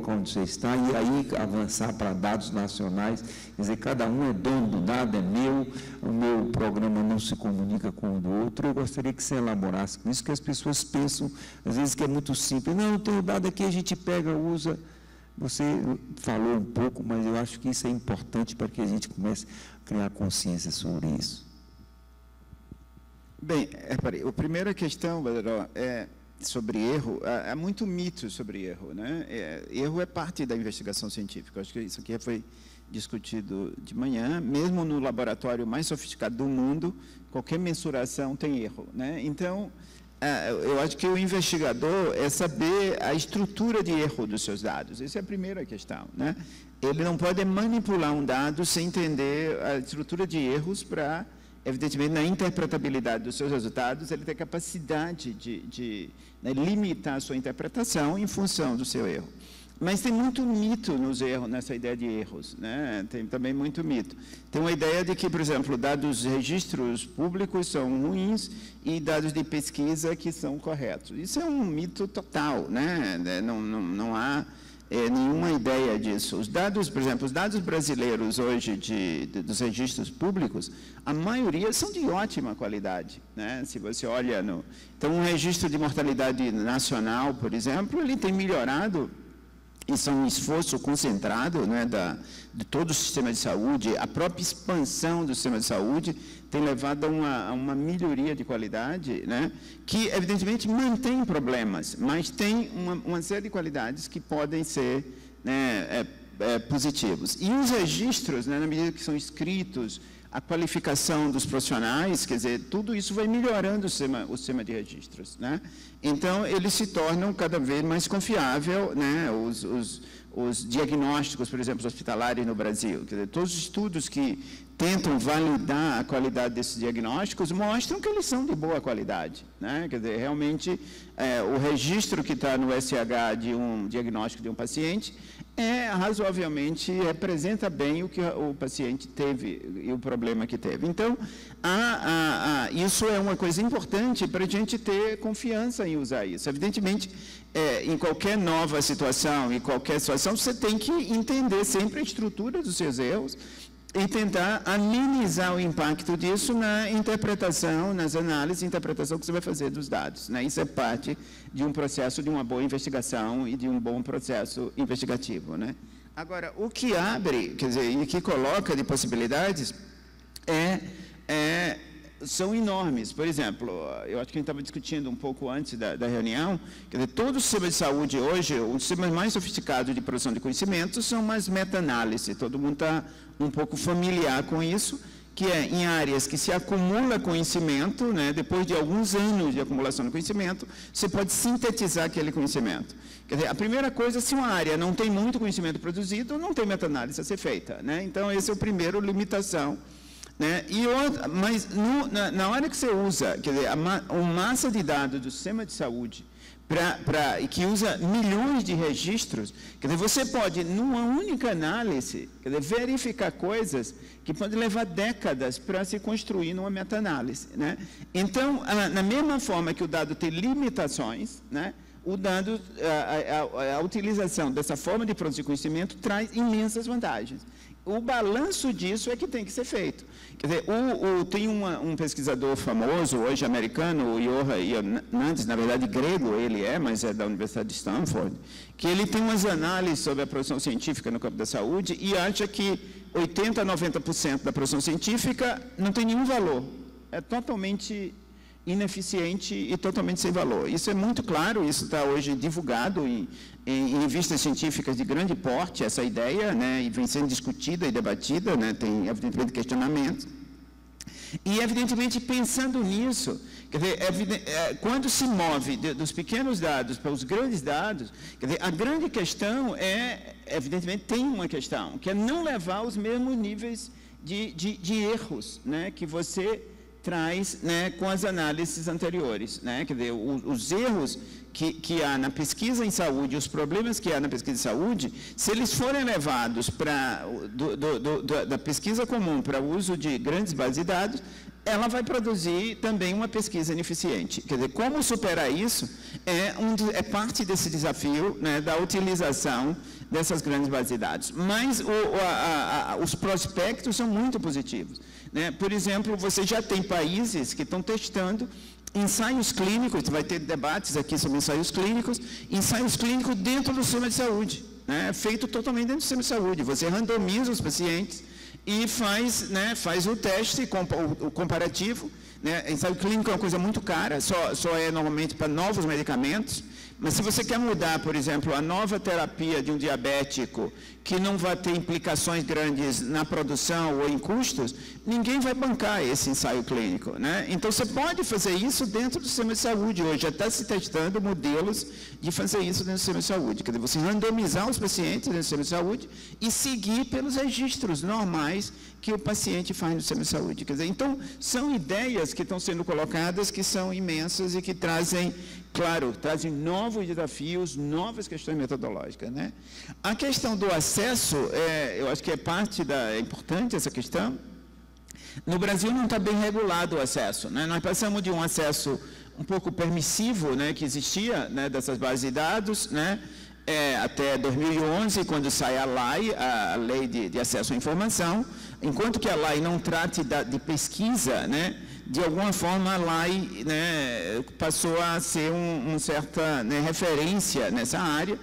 Speaker 6: onde você está, e aí avançar para dados nacionais, quer dizer, cada um é dono do dado, é meu, o meu programa não se comunica com o do outro. Eu gostaria que você elaborasse com isso, que as pessoas pensam, às vezes, que é muito simples. Não, tem o dado aqui, a gente pega, usa. Você falou um pouco, mas eu acho que isso é importante para que a gente comece a criar consciência sobre isso.
Speaker 7: Bem, a primeira questão, Badaró, é sobre erro. Há muito mito sobre erro, né? Erro é parte da investigação científica. Acho que isso aqui foi discutido de manhã. Mesmo no laboratório mais sofisticado do mundo, qualquer mensuração tem erro, né? Então, eu acho que o investigador é saber a estrutura de erro dos seus dados. Essa é a primeira questão, né? Ele não pode manipular um dado sem entender a estrutura de erros para, evidentemente, na interpretabilidade dos seus resultados, ele tem capacidade de limitar a sua interpretação em função do seu erro. Mas tem muito mito nos erros, nessa ideia de erros, né? Tem também muito mito. Tem uma ideia de que, por exemplo, dados registros públicos são ruins e dados de pesquisa que são corretos. Isso é um mito total, né? Não há nenhuma ideia disso. Os dados, por exemplo, os dados brasileiros hoje dos registros públicos, a maioria são de ótima qualidade, né? Se você olha então, um registro de mortalidade nacional, por exemplo, ele tem melhorado. Isso é um esforço concentrado, né, de todo o sistema de saúde. A própria expansão do sistema de saúde tem levado a uma melhoria de qualidade, né, que, evidentemente, mantém problemas, mas tem uma série de qualidades que podem ser, né, positivos. E os registros, né, na medida que são escritos, a qualificação dos profissionais, quer dizer, tudo isso vai melhorando o sistema de registros, né? Então, eles se tornam cada vez mais confiável, né? Os diagnósticos, por exemplo, hospitalares no Brasil, quer dizer, todos os estudos que tentam validar a qualidade desses diagnósticos mostram que eles são de boa qualidade, né? Quer dizer, realmente, o registro que está no SH de um diagnóstico de um paciente razoavelmente representa bem o que o paciente teve e o problema que teve. Então, isso é uma coisa importante para a gente ter confiança em usar isso. Evidentemente, em qualquer nova situação, em qualquer situação, você tem que entender sempre a estrutura dos seus erros e tentar amenizar o impacto disso na interpretação, nas análises e interpretação que você vai fazer dos dados, né? Isso é parte de um processo de uma boa investigação e de um bom processo investigativo, né? Agora, o que abre, quer dizer, e que coloca de possibilidades são enormes. Por exemplo, eu acho que a gente estava discutindo um pouco antes da reunião, quer dizer, todo o sistema de saúde hoje, os sistemas mais sofisticados de produção de conhecimento são umas meta-análises, todo mundo está um pouco familiar com isso, que é em áreas que se acumula conhecimento, né, depois de alguns anos de acumulação de conhecimento, você pode sintetizar aquele conhecimento. Quer dizer, a primeira coisa, se uma área não tem muito conhecimento produzido, não tem meta-análise a ser feita, né? Então, esse é o primeiro limitação, né? Mas na hora que você usa, quer dizer, uma massa de dados do sistema de saúde, que usa milhões de registros, quer dizer, você pode, numa única análise, quer dizer, verificar coisas que podem levar décadas para se construir numa meta-análise, né? Então, na mesma forma que o dado tem limitações, né, o dado, a utilização dessa forma de produzir conhecimento traz imensas vantagens. O balanço disso é que tem que ser feito. Quer dizer, tem um pesquisador famoso, hoje americano, o Yoha Ioannidis, na verdade grego ele mas é da Universidade de Stanford, que ele tem umas análises sobre a produção científica no campo da saúde e acha que 80% a 90% da produção científica não tem nenhum valor. É totalmente ineficiente e totalmente sem valor. Isso é muito claro, isso está hoje divulgado em revistas científicas de grande porte, essa ideia, né, e vem sendo discutida e debatida, né, tem evidentemente questionamentos. E evidentemente pensando nisso, quer dizer, quando se move dos pequenos dados para os grandes dados, quer dizer, a grande questão evidentemente tem uma questão, que é não levar os mesmos níveis de erros, né, que você traz, né, com as análises anteriores, né? Quer dizer, os erros que há na pesquisa em saúde, os problemas que há na pesquisa em saúde, se eles forem levados da pesquisa comum para o uso de grandes bases de dados, ela vai produzir também uma pesquisa ineficiente. Quer dizer, como superar isso é parte desse desafio, né, da utilização dessas grandes bases de dados. Mas os prospectos são muito positivos, né? Por exemplo, você já tem países que estão testando ensaios clínicos, vai ter debates aqui sobre ensaios clínicos dentro do sistema de saúde, né? Feito totalmente dentro do sistema de saúde. Você randomiza os pacientes e faz o teste, o comparativo, né? Ensaio clínico é uma coisa muito cara, só é normalmente para novos medicamentos, mas se você quer mudar, por exemplo, a nova terapia de um diabético, que não vai ter implicações grandes na produção ou em custos, ninguém vai bancar esse ensaio clínico, né? Então, você pode fazer isso dentro do sistema de saúde hoje, já está se testando modelos de fazer isso dentro do sistema de saúde, quer dizer, você randomizar os pacientes dentro do sistema de saúde e seguir pelos registros normais que o paciente faz no sistema de saúde. Quer dizer, então, são ideias que estão sendo colocadas que são imensas e que trazem claro, trazem novos desafios, novas questões metodológicas, né? A questão do acesso, eu acho que é importante essa questão. No Brasil não está bem regulado o acesso, né? Nós passamos de um acesso um pouco permissivo, né, que existia, né, dessas bases de dados, né, até 2011, quando sai a LAI, a Lei de Acesso à Informação. Enquanto que a LAI não trate de pesquisa, né, de alguma forma a LAI, né, passou a ser uma certa, né, referência nessa área,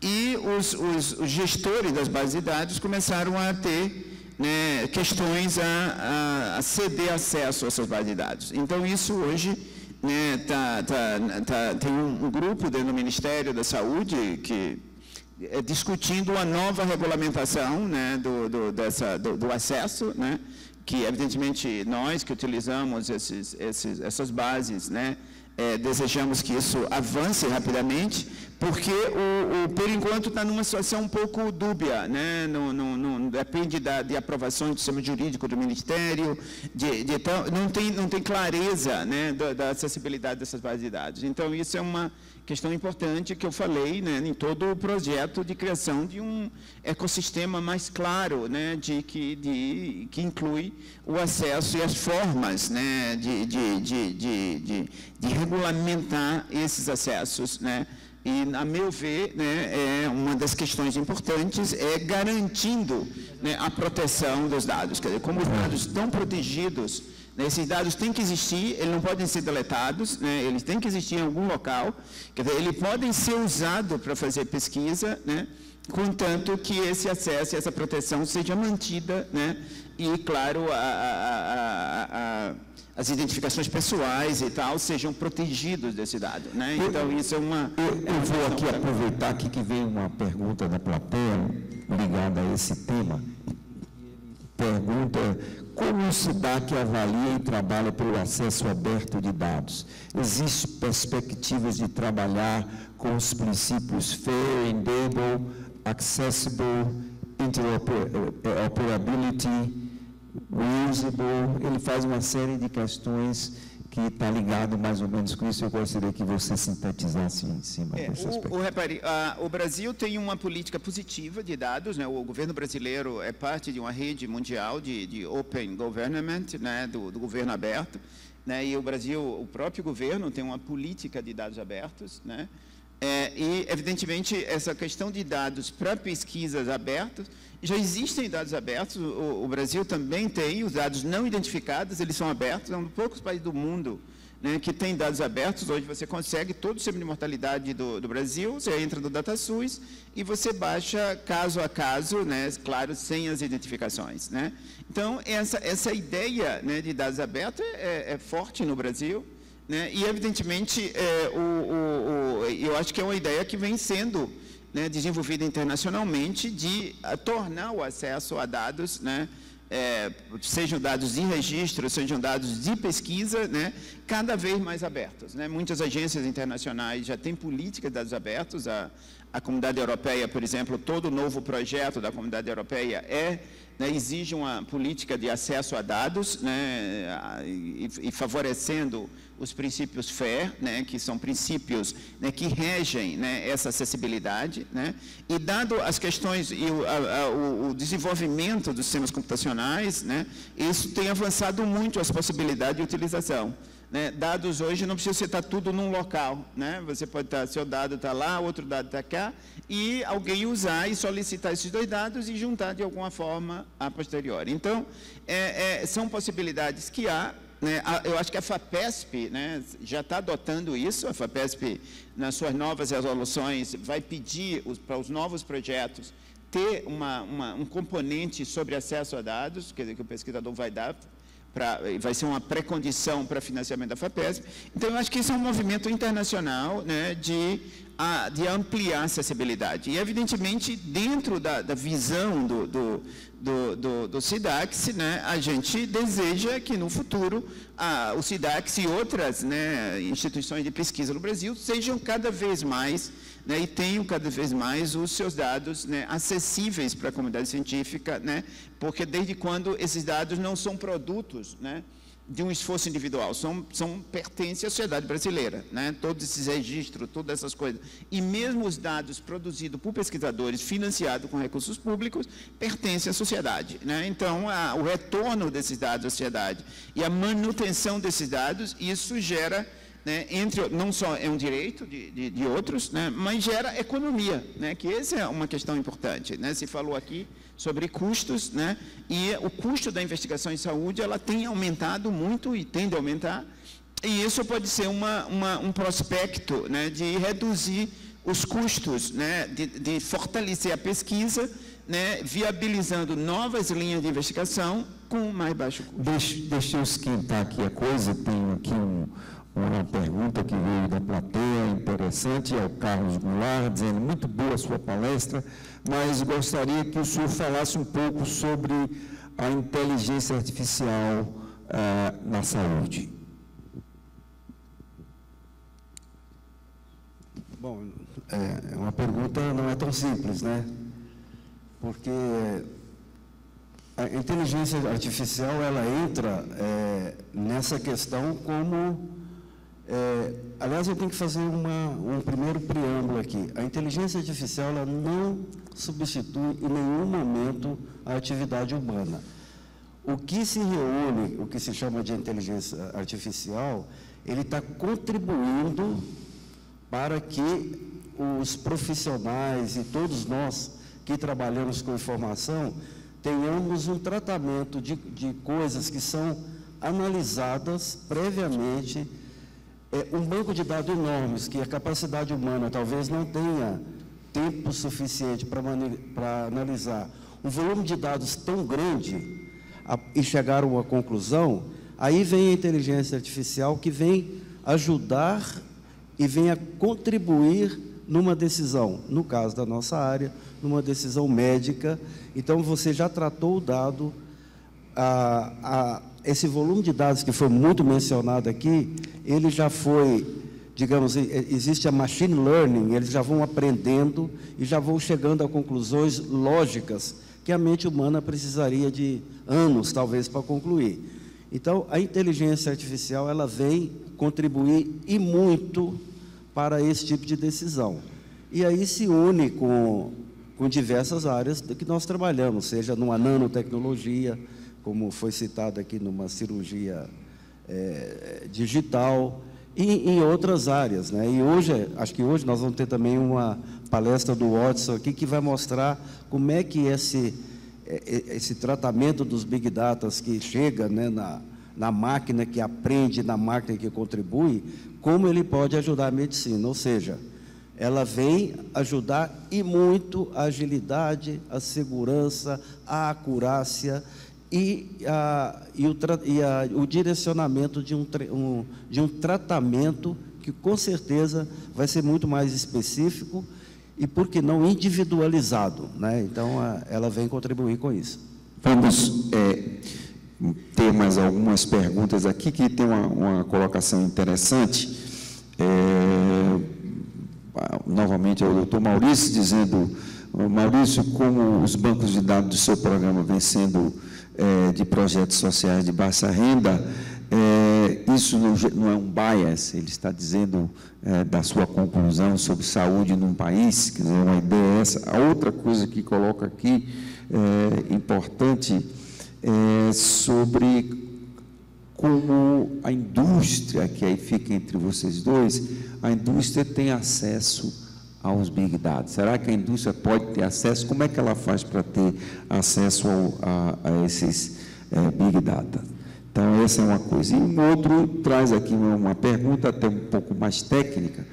Speaker 7: e os gestores das bases de dados começaram a ter, né, questões a ceder acesso a essas bases de dados. Então, isso hoje, né, tem um grupo dentro do Ministério da Saúde que é discutindo uma nova regulamentação, né, do acesso, né, que, evidentemente, nós que utilizamos essas bases, né, desejamos que isso avance rapidamente, porque, por enquanto, está numa situação um pouco dúbia, né? Não depende de aprovações do sistema jurídico do Ministério, não tem clareza, né, da acessibilidade dessas bases de dados. Então, isso é uma questão importante que eu falei, né, em todo o projeto de criação de um ecossistema mais claro, né, que inclui o acesso e as formas, né, de regulamentar esses acessos, né. E, a meu ver, né, uma das questões importantes garantindo, né, a proteção dos dados. Quer dizer, como os dados estão protegidos, né, esses dados têm que existir, eles não podem ser deletados, né, eles têm que existir em algum local. Quer dizer, eles podem ser usados para fazer pesquisa, né, contanto que esse acesso e essa proteção seja mantida, né, e, claro, as identificações pessoais e tal sejam protegidos desse dado, né? Então, isso é uma...
Speaker 6: Eu vou aqui aproveitar que veio uma pergunta da plateia ligada a esse tema. Pergunta: como o SIDAC avalia e trabalha pelo acesso aberto de dados? Existem perspectivas de trabalhar com os princípios Fair, Enable, Accessible, Interoperability, Reusable? Ele faz uma série de questões que está ligado mais ou menos com isso. Eu gostaria que você sintetizasse em cima desse aspecto.
Speaker 7: O Brasil tem uma política positiva de dados, né? O governo brasileiro é parte de uma rede mundial de Open Government, né? do governo aberto, né? E o próprio governo tem uma política de dados abertos, né? E, evidentemente, essa questão de dados para pesquisas abertas, já existem dados abertos, o Brasil também tem, os dados não identificados, eles são abertos, é um dos poucos países do mundo, né, que tem dados abertos. Hoje você consegue todo o sistema de mortalidade do Brasil, você entra no DataSUS e você baixa caso a caso, né, claro, sem as identificações, né. Então, essa ideia, né, de dados abertos é forte no Brasil, né, e, evidentemente, eu acho que é uma ideia que vem sendo, né, desenvolvida internacionalmente, de tornar o acesso a dados, né, sejam dados de registro, sejam dados de pesquisa, né, cada vez mais abertos, né. Muitas agências internacionais já têm políticas de dados abertos. A Comunidade Europeia, por exemplo, todo novo projeto da Comunidade Europeia né, exige uma política de acesso a dados, né, e favorecendo os princípios FAIR, né, que são princípios, né, que regem, né, essa acessibilidade, né, e dado as questões e o desenvolvimento dos sistemas computacionais, né, isso tem avançado muito as possibilidades de utilização, né. Dados hoje não precisa estar tudo num local, né, você pode estar, seu dado está lá, outro dado está cá, e alguém usar e solicitar esses dois dados e juntar de alguma forma a posteriori. Então, são possibilidades que há, né. Eu acho que a FAPESP, né, já está adotando isso. A FAPESP, nas suas novas resoluções, vai pedir para os novos projetos ter um componente sobre acesso a dados, quer dizer, que o pesquisador vai dar, vai ser uma pré-condição para financiamento da FAPESP. Então, eu acho que isso é um movimento internacional, né, de ampliar a acessibilidade. E, evidentemente, dentro da visão do SIDAC, né, a gente deseja que, no futuro, o SIDAC e outras, né, instituições de pesquisa no Brasil sejam cada vez mais, né, e tenham cada vez mais os seus dados, né, acessíveis para a comunidade científica, né, porque desde quando esses dados não são produtos, né, de um esforço individual, pertencem à sociedade brasileira, né? Todos esses registros, todas essas coisas. E mesmo os dados produzidos por pesquisadores, financiados com recursos públicos, pertencem à sociedade, né? Então, o retorno desses dados à sociedade e a manutenção desses dados, isso gera, né, não só é um direito de outros, né, mas gera economia, né, que essa é uma questão importante, né? Se falou aqui sobre custos, né, e o custo da investigação em saúde, ela tem aumentado muito e tende a aumentar, e isso pode ser um prospecto, né, de reduzir os custos, né, de fortalecer a pesquisa, né, viabilizando novas linhas de investigação com mais baixo custo.
Speaker 6: Deixa eu esquentar aqui a coisa, tenho aqui uma pergunta que veio da plateia, interessante, é o Carlos Goulart, dizendo, muito boa a sua palestra, mas gostaria que o senhor falasse um pouco sobre a inteligência artificial na saúde. Bom, uma pergunta não é tão simples, né? Porque a inteligência artificial, ela entra nessa questão como... aliás, eu tenho que fazer um primeiro preâmbulo aqui. A inteligência artificial, ela não substitui em nenhum momento a atividade humana. O que se reúne, o que se chama de inteligência artificial, ele está contribuindo para que os profissionais e todos nós que trabalhamos com informação tenhamos um tratamento de coisas que são analisadas previamente. Um banco de dados enormes, que a capacidade humana talvez não tenha tempo suficiente para analisar, um volume de dados tão grande e chegar a uma conclusão, aí vem a inteligência artificial que vem ajudar e vem a contribuir numa decisão, no caso da nossa área, numa decisão médica. Então, você já tratou o dado, esse volume de dados que foi muito mencionado aqui, ele já foi, digamos, existe a machine learning, eles já vão aprendendo e já vão chegando a conclusões lógicas que a mente humana precisaria de anos, talvez, para concluir. Então, a inteligência artificial, ela vem contribuir e muito para esse tipo de decisão. E aí se une com diversas áreas que nós trabalhamos, seja numa nanotecnologia, como foi citado aqui, numa cirurgia digital, e em outras áreas, né? E hoje, acho que hoje nós vamos ter também uma palestra do Watson aqui, que vai mostrar como é que esse tratamento dos Big Data que chega, né, na máquina que aprende, na máquina que contribui, como ele pode ajudar a medicina, ou seja, ela vem ajudar e muito a agilidade, a segurança, a acurácia e o direcionamento de um tratamento que, com certeza, vai ser muito mais específico e, por que não, individualizado, né? Então, ela vem contribuir com isso. Vamos ter mais algumas perguntas aqui, que tem uma colocação interessante. Novamente, é o doutor Maurício, dizendo, Maurício, como os bancos de dados do seu programa vêm sendo de projetos sociais de baixa renda, isso não é um bias, ele está dizendo da sua conclusão sobre saúde num país, quer dizer, uma ideia é essa. A outra coisa que coloca aqui, importante, sobre como a indústria, que aí fica entre vocês dois, a indústria tem acesso aos Big Data. Será que a indústria pode ter acesso? Como é que ela faz para ter acesso a esses Big Data? Então, essa é uma coisa. E um outro traz aqui uma pergunta até um pouco mais técnica,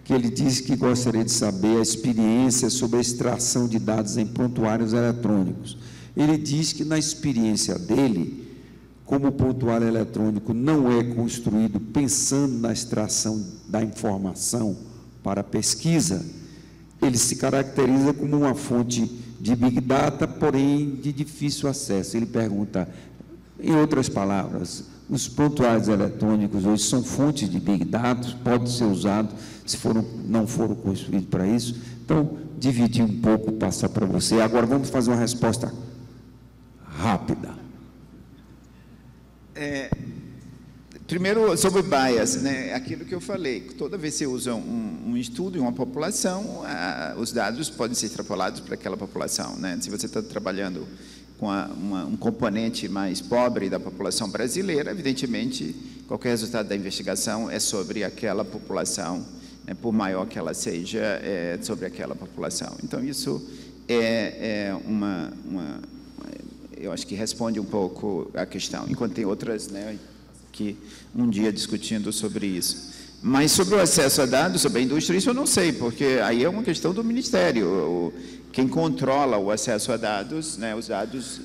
Speaker 6: que ele diz que gostaria de saber a experiência sobre a extração de dados em prontuários eletrônicos. Ele diz que, na experiência dele, como o prontuário eletrônico não é construído pensando na extração da informação para pesquisa, ele se caracteriza como uma fonte de Big Data, porém de difícil acesso. Ele pergunta, em outras palavras, os prontuários eletrônicos hoje são fontes de Big Data, pode ser usado se não foram construídos para isso. Então, dividir um pouco, passar para você. Agora, vamos fazer uma resposta rápida.
Speaker 7: Primeiro, sobre bias, né? Aquilo que eu falei, toda vez que você usa um estudo em uma população, os dados podem ser extrapolados para aquela população, né? Se você está trabalhando com um componente mais pobre da população brasileira, evidentemente, qualquer resultado da investigação é sobre aquela população, né? Por maior que ela seja, é sobre aquela população. Então, isso eu acho que responde um pouco a questão, enquanto tem outras, né, que um dia discutindo sobre isso. Mas sobre o acesso a dados, sobre a indústria, isso eu não sei, porque aí é uma questão do Ministério. Quem controla o acesso a dados, né, os dados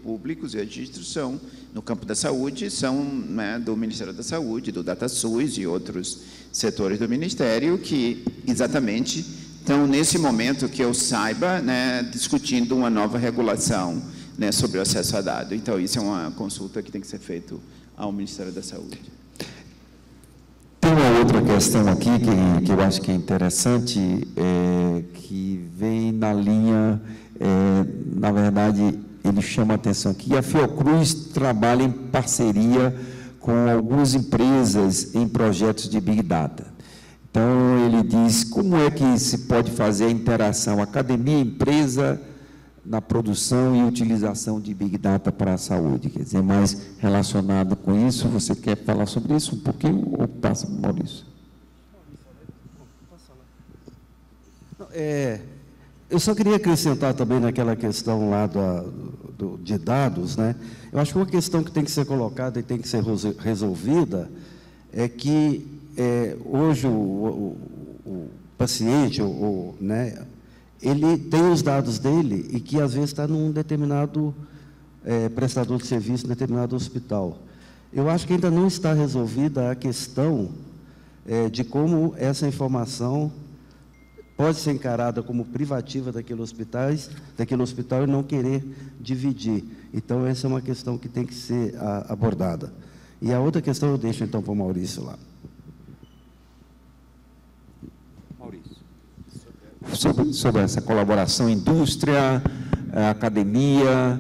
Speaker 7: públicos e registros são, no campo da saúde, são, né, do Ministério da Saúde, do DataSUS e outros setores do Ministério que exatamente estão, nesse momento que eu saiba, né, discutindo uma nova regulação, né, sobre o acesso a dados. Então, isso é uma consulta que tem que ser feita ao Ministério da Saúde.
Speaker 6: Tem uma outra questão aqui que eu acho que é interessante, que vem na linha, na verdade, ele chama a atenção aqui. A Fiocruz trabalha em parceria com algumas empresas em projetos de Big Data. Então, ele diz como é que se pode fazer a interação academia-empresa na produção e utilização de Big Data para a saúde, quer dizer, mais relacionado com isso. Você quer falar sobre isso um pouquinho ou passa para o Maurício?
Speaker 8: Eu só queria acrescentar também naquela questão lá de dados, né? Eu acho que uma questão que tem que ser colocada e tem que ser resolvida é que hoje o paciente, né, ele tem os dados dele e que, às vezes, está num determinado prestador de serviço, em determinado hospital. Eu acho que ainda não está resolvida a questão de como essa informação pode ser encarada como privativa daquele hospital e não querer dividir. Então, essa é uma questão que tem que ser abordada. E a outra questão eu deixo, então, para o Maurício lá.
Speaker 6: Sobre essa colaboração, indústria, academia,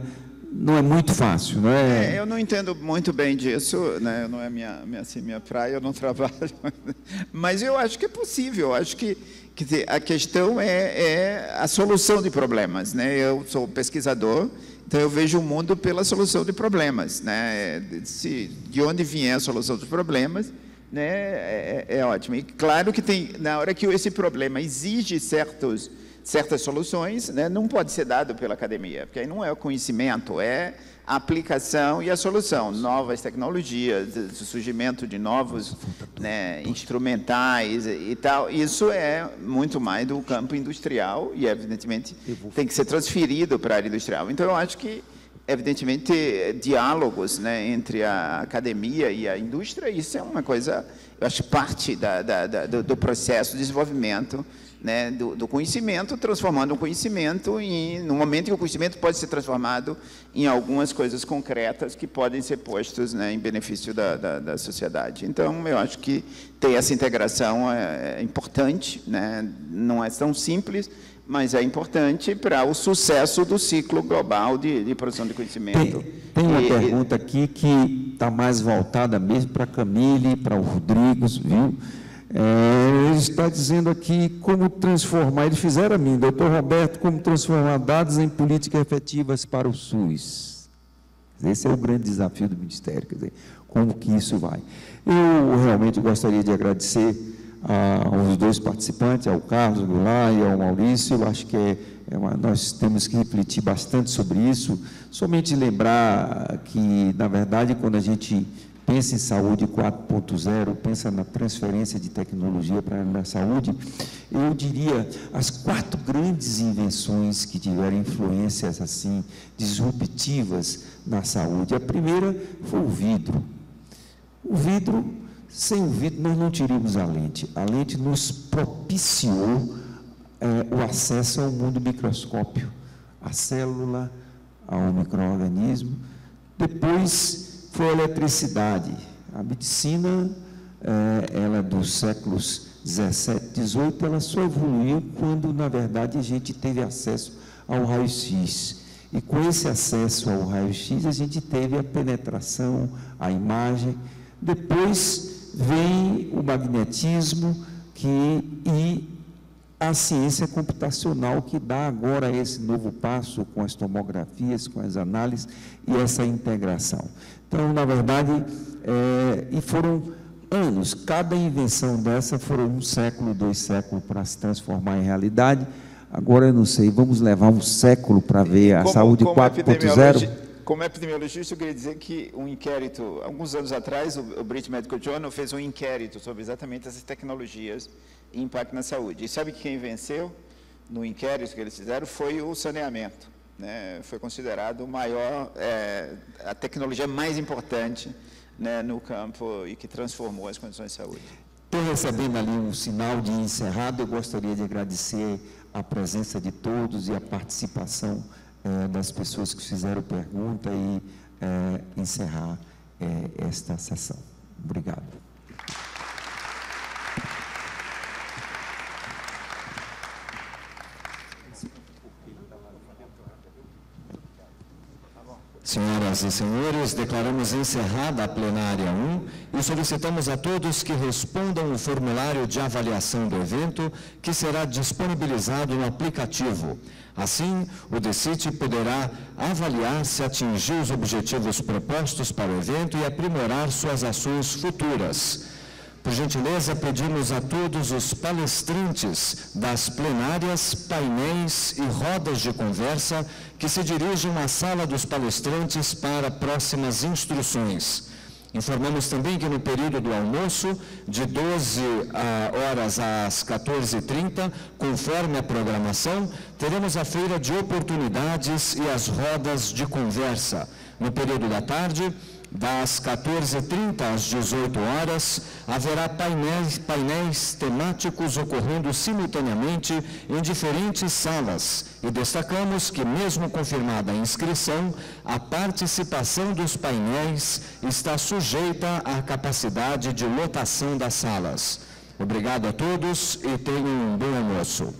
Speaker 6: não é muito fácil, não é?
Speaker 7: Eu não entendo muito bem disso, né? Não é minha praia, eu não trabalho, mas eu acho que é possível. Eu acho que a questão é a solução de problemas, né? Eu sou pesquisador, então eu vejo o mundo pela solução de problemas, né? De onde vier a solução dos problemas, né, é ótimo. E claro que na hora que esse problema exige certas soluções, né, não pode ser dado pela academia, porque aí não é o conhecimento, é a aplicação e a solução, novas tecnologias, o surgimento de novos, né, instrumentais e tal. Isso é muito mais do campo industrial e, evidentemente, tem que ser transferido para a área industrial. Então, eu acho que, evidentemente, diálogos, né, entre a academia e a indústria, isso é uma coisa, eu acho, parte do processo de desenvolvimento, né, do conhecimento, transformando o conhecimento no momento em que o conhecimento pode ser transformado em algumas coisas concretas que podem ser postas, né, em benefício da sociedade. Então, eu acho que ter essa integração é importante, né, não é tão simples, mas é importante para o sucesso do ciclo global de produção de conhecimento.
Speaker 6: Tem uma pergunta aqui que está mais voltada mesmo para a Camille, para o Rodrigues, viu? Ele está dizendo aqui como transformar, eles fizeram a mim, doutor Roberto, como transformar dados em políticas efetivas para o SUS. Esse é o grande desafio do Ministério, quer dizer, como que isso vai. Eu realmente gostaria de agradecer aos dois participantes, ao Carlos Goulart e ao Maurício. Eu acho que nós temos que refletir bastante sobre isso. Somente lembrar que, na verdade, quando a gente pensa em saúde 4.0, pensa na transferência de tecnologia para a área da saúde, eu diria as 4 grandes invenções que tiveram influências assim disruptivas na saúde. A primeira foi o vidro. O vidro, sem o vidro, nós não teríamos a lente. A lente nos propiciou o acesso ao mundo microscópio, à célula, ao micro-organismo. Depois foi a eletricidade. A medicina, ela dos séculos 17, 18, ela só evoluiu quando, na verdade, a gente teve acesso ao raio-x. E com esse acesso ao raio-x, a gente teve a penetração, a imagem Depois vem o magnetismo e a ciência computacional, que dá agora esse novo passo com as tomografias, com as análises e essa integração. Então, na verdade, e foram anos, cada invenção dessa foram 1 século, 2 séculos para se transformar em realidade. Agora eu não sei, vamos levar 1 século para ver a saúde 4.0?
Speaker 7: Como epidemiologista, eu queria dizer que um inquérito, alguns anos atrás, o British Medical Journal fez um inquérito sobre exatamente essas tecnologias e impacto na saúde. E sabe quem venceu no inquérito que eles fizeram? Foi o saneamento, né? Foi considerado o maior, a tecnologia mais importante, né, no campo e que transformou as condições de saúde.
Speaker 6: Estou recebendo ali um sinal de encerrado. Eu gostaria de agradecer a presença de todos e a participação das pessoas que fizeram pergunta e encerrar esta sessão. Obrigado.
Speaker 5: Senhoras e senhores, declaramos encerrada a plenária 1 e solicitamos a todos que respondam o formulário de avaliação do evento, que será disponibilizado no aplicativo. Assim, o DECIT poderá avaliar se atingiu os objetivos propostos para o evento e aprimorar suas ações futuras. Por gentileza, pedimos a todos os palestrantes das plenárias, painéis e rodas de conversa que se dirijam à sala dos palestrantes para próximas instruções. Informamos também que no período do almoço, de 12 horas às 14h30, conforme a programação, teremos a feira de oportunidades e as rodas de conversa. No período da tarde, das 14h30 às 18 horas, haverá painéis temáticos ocorrendo simultaneamente em diferentes salas. E destacamos que, mesmo confirmada a inscrição, a participação dos painéis está sujeita à capacidade de lotação das salas. Obrigado a todos e tenham um bom almoço.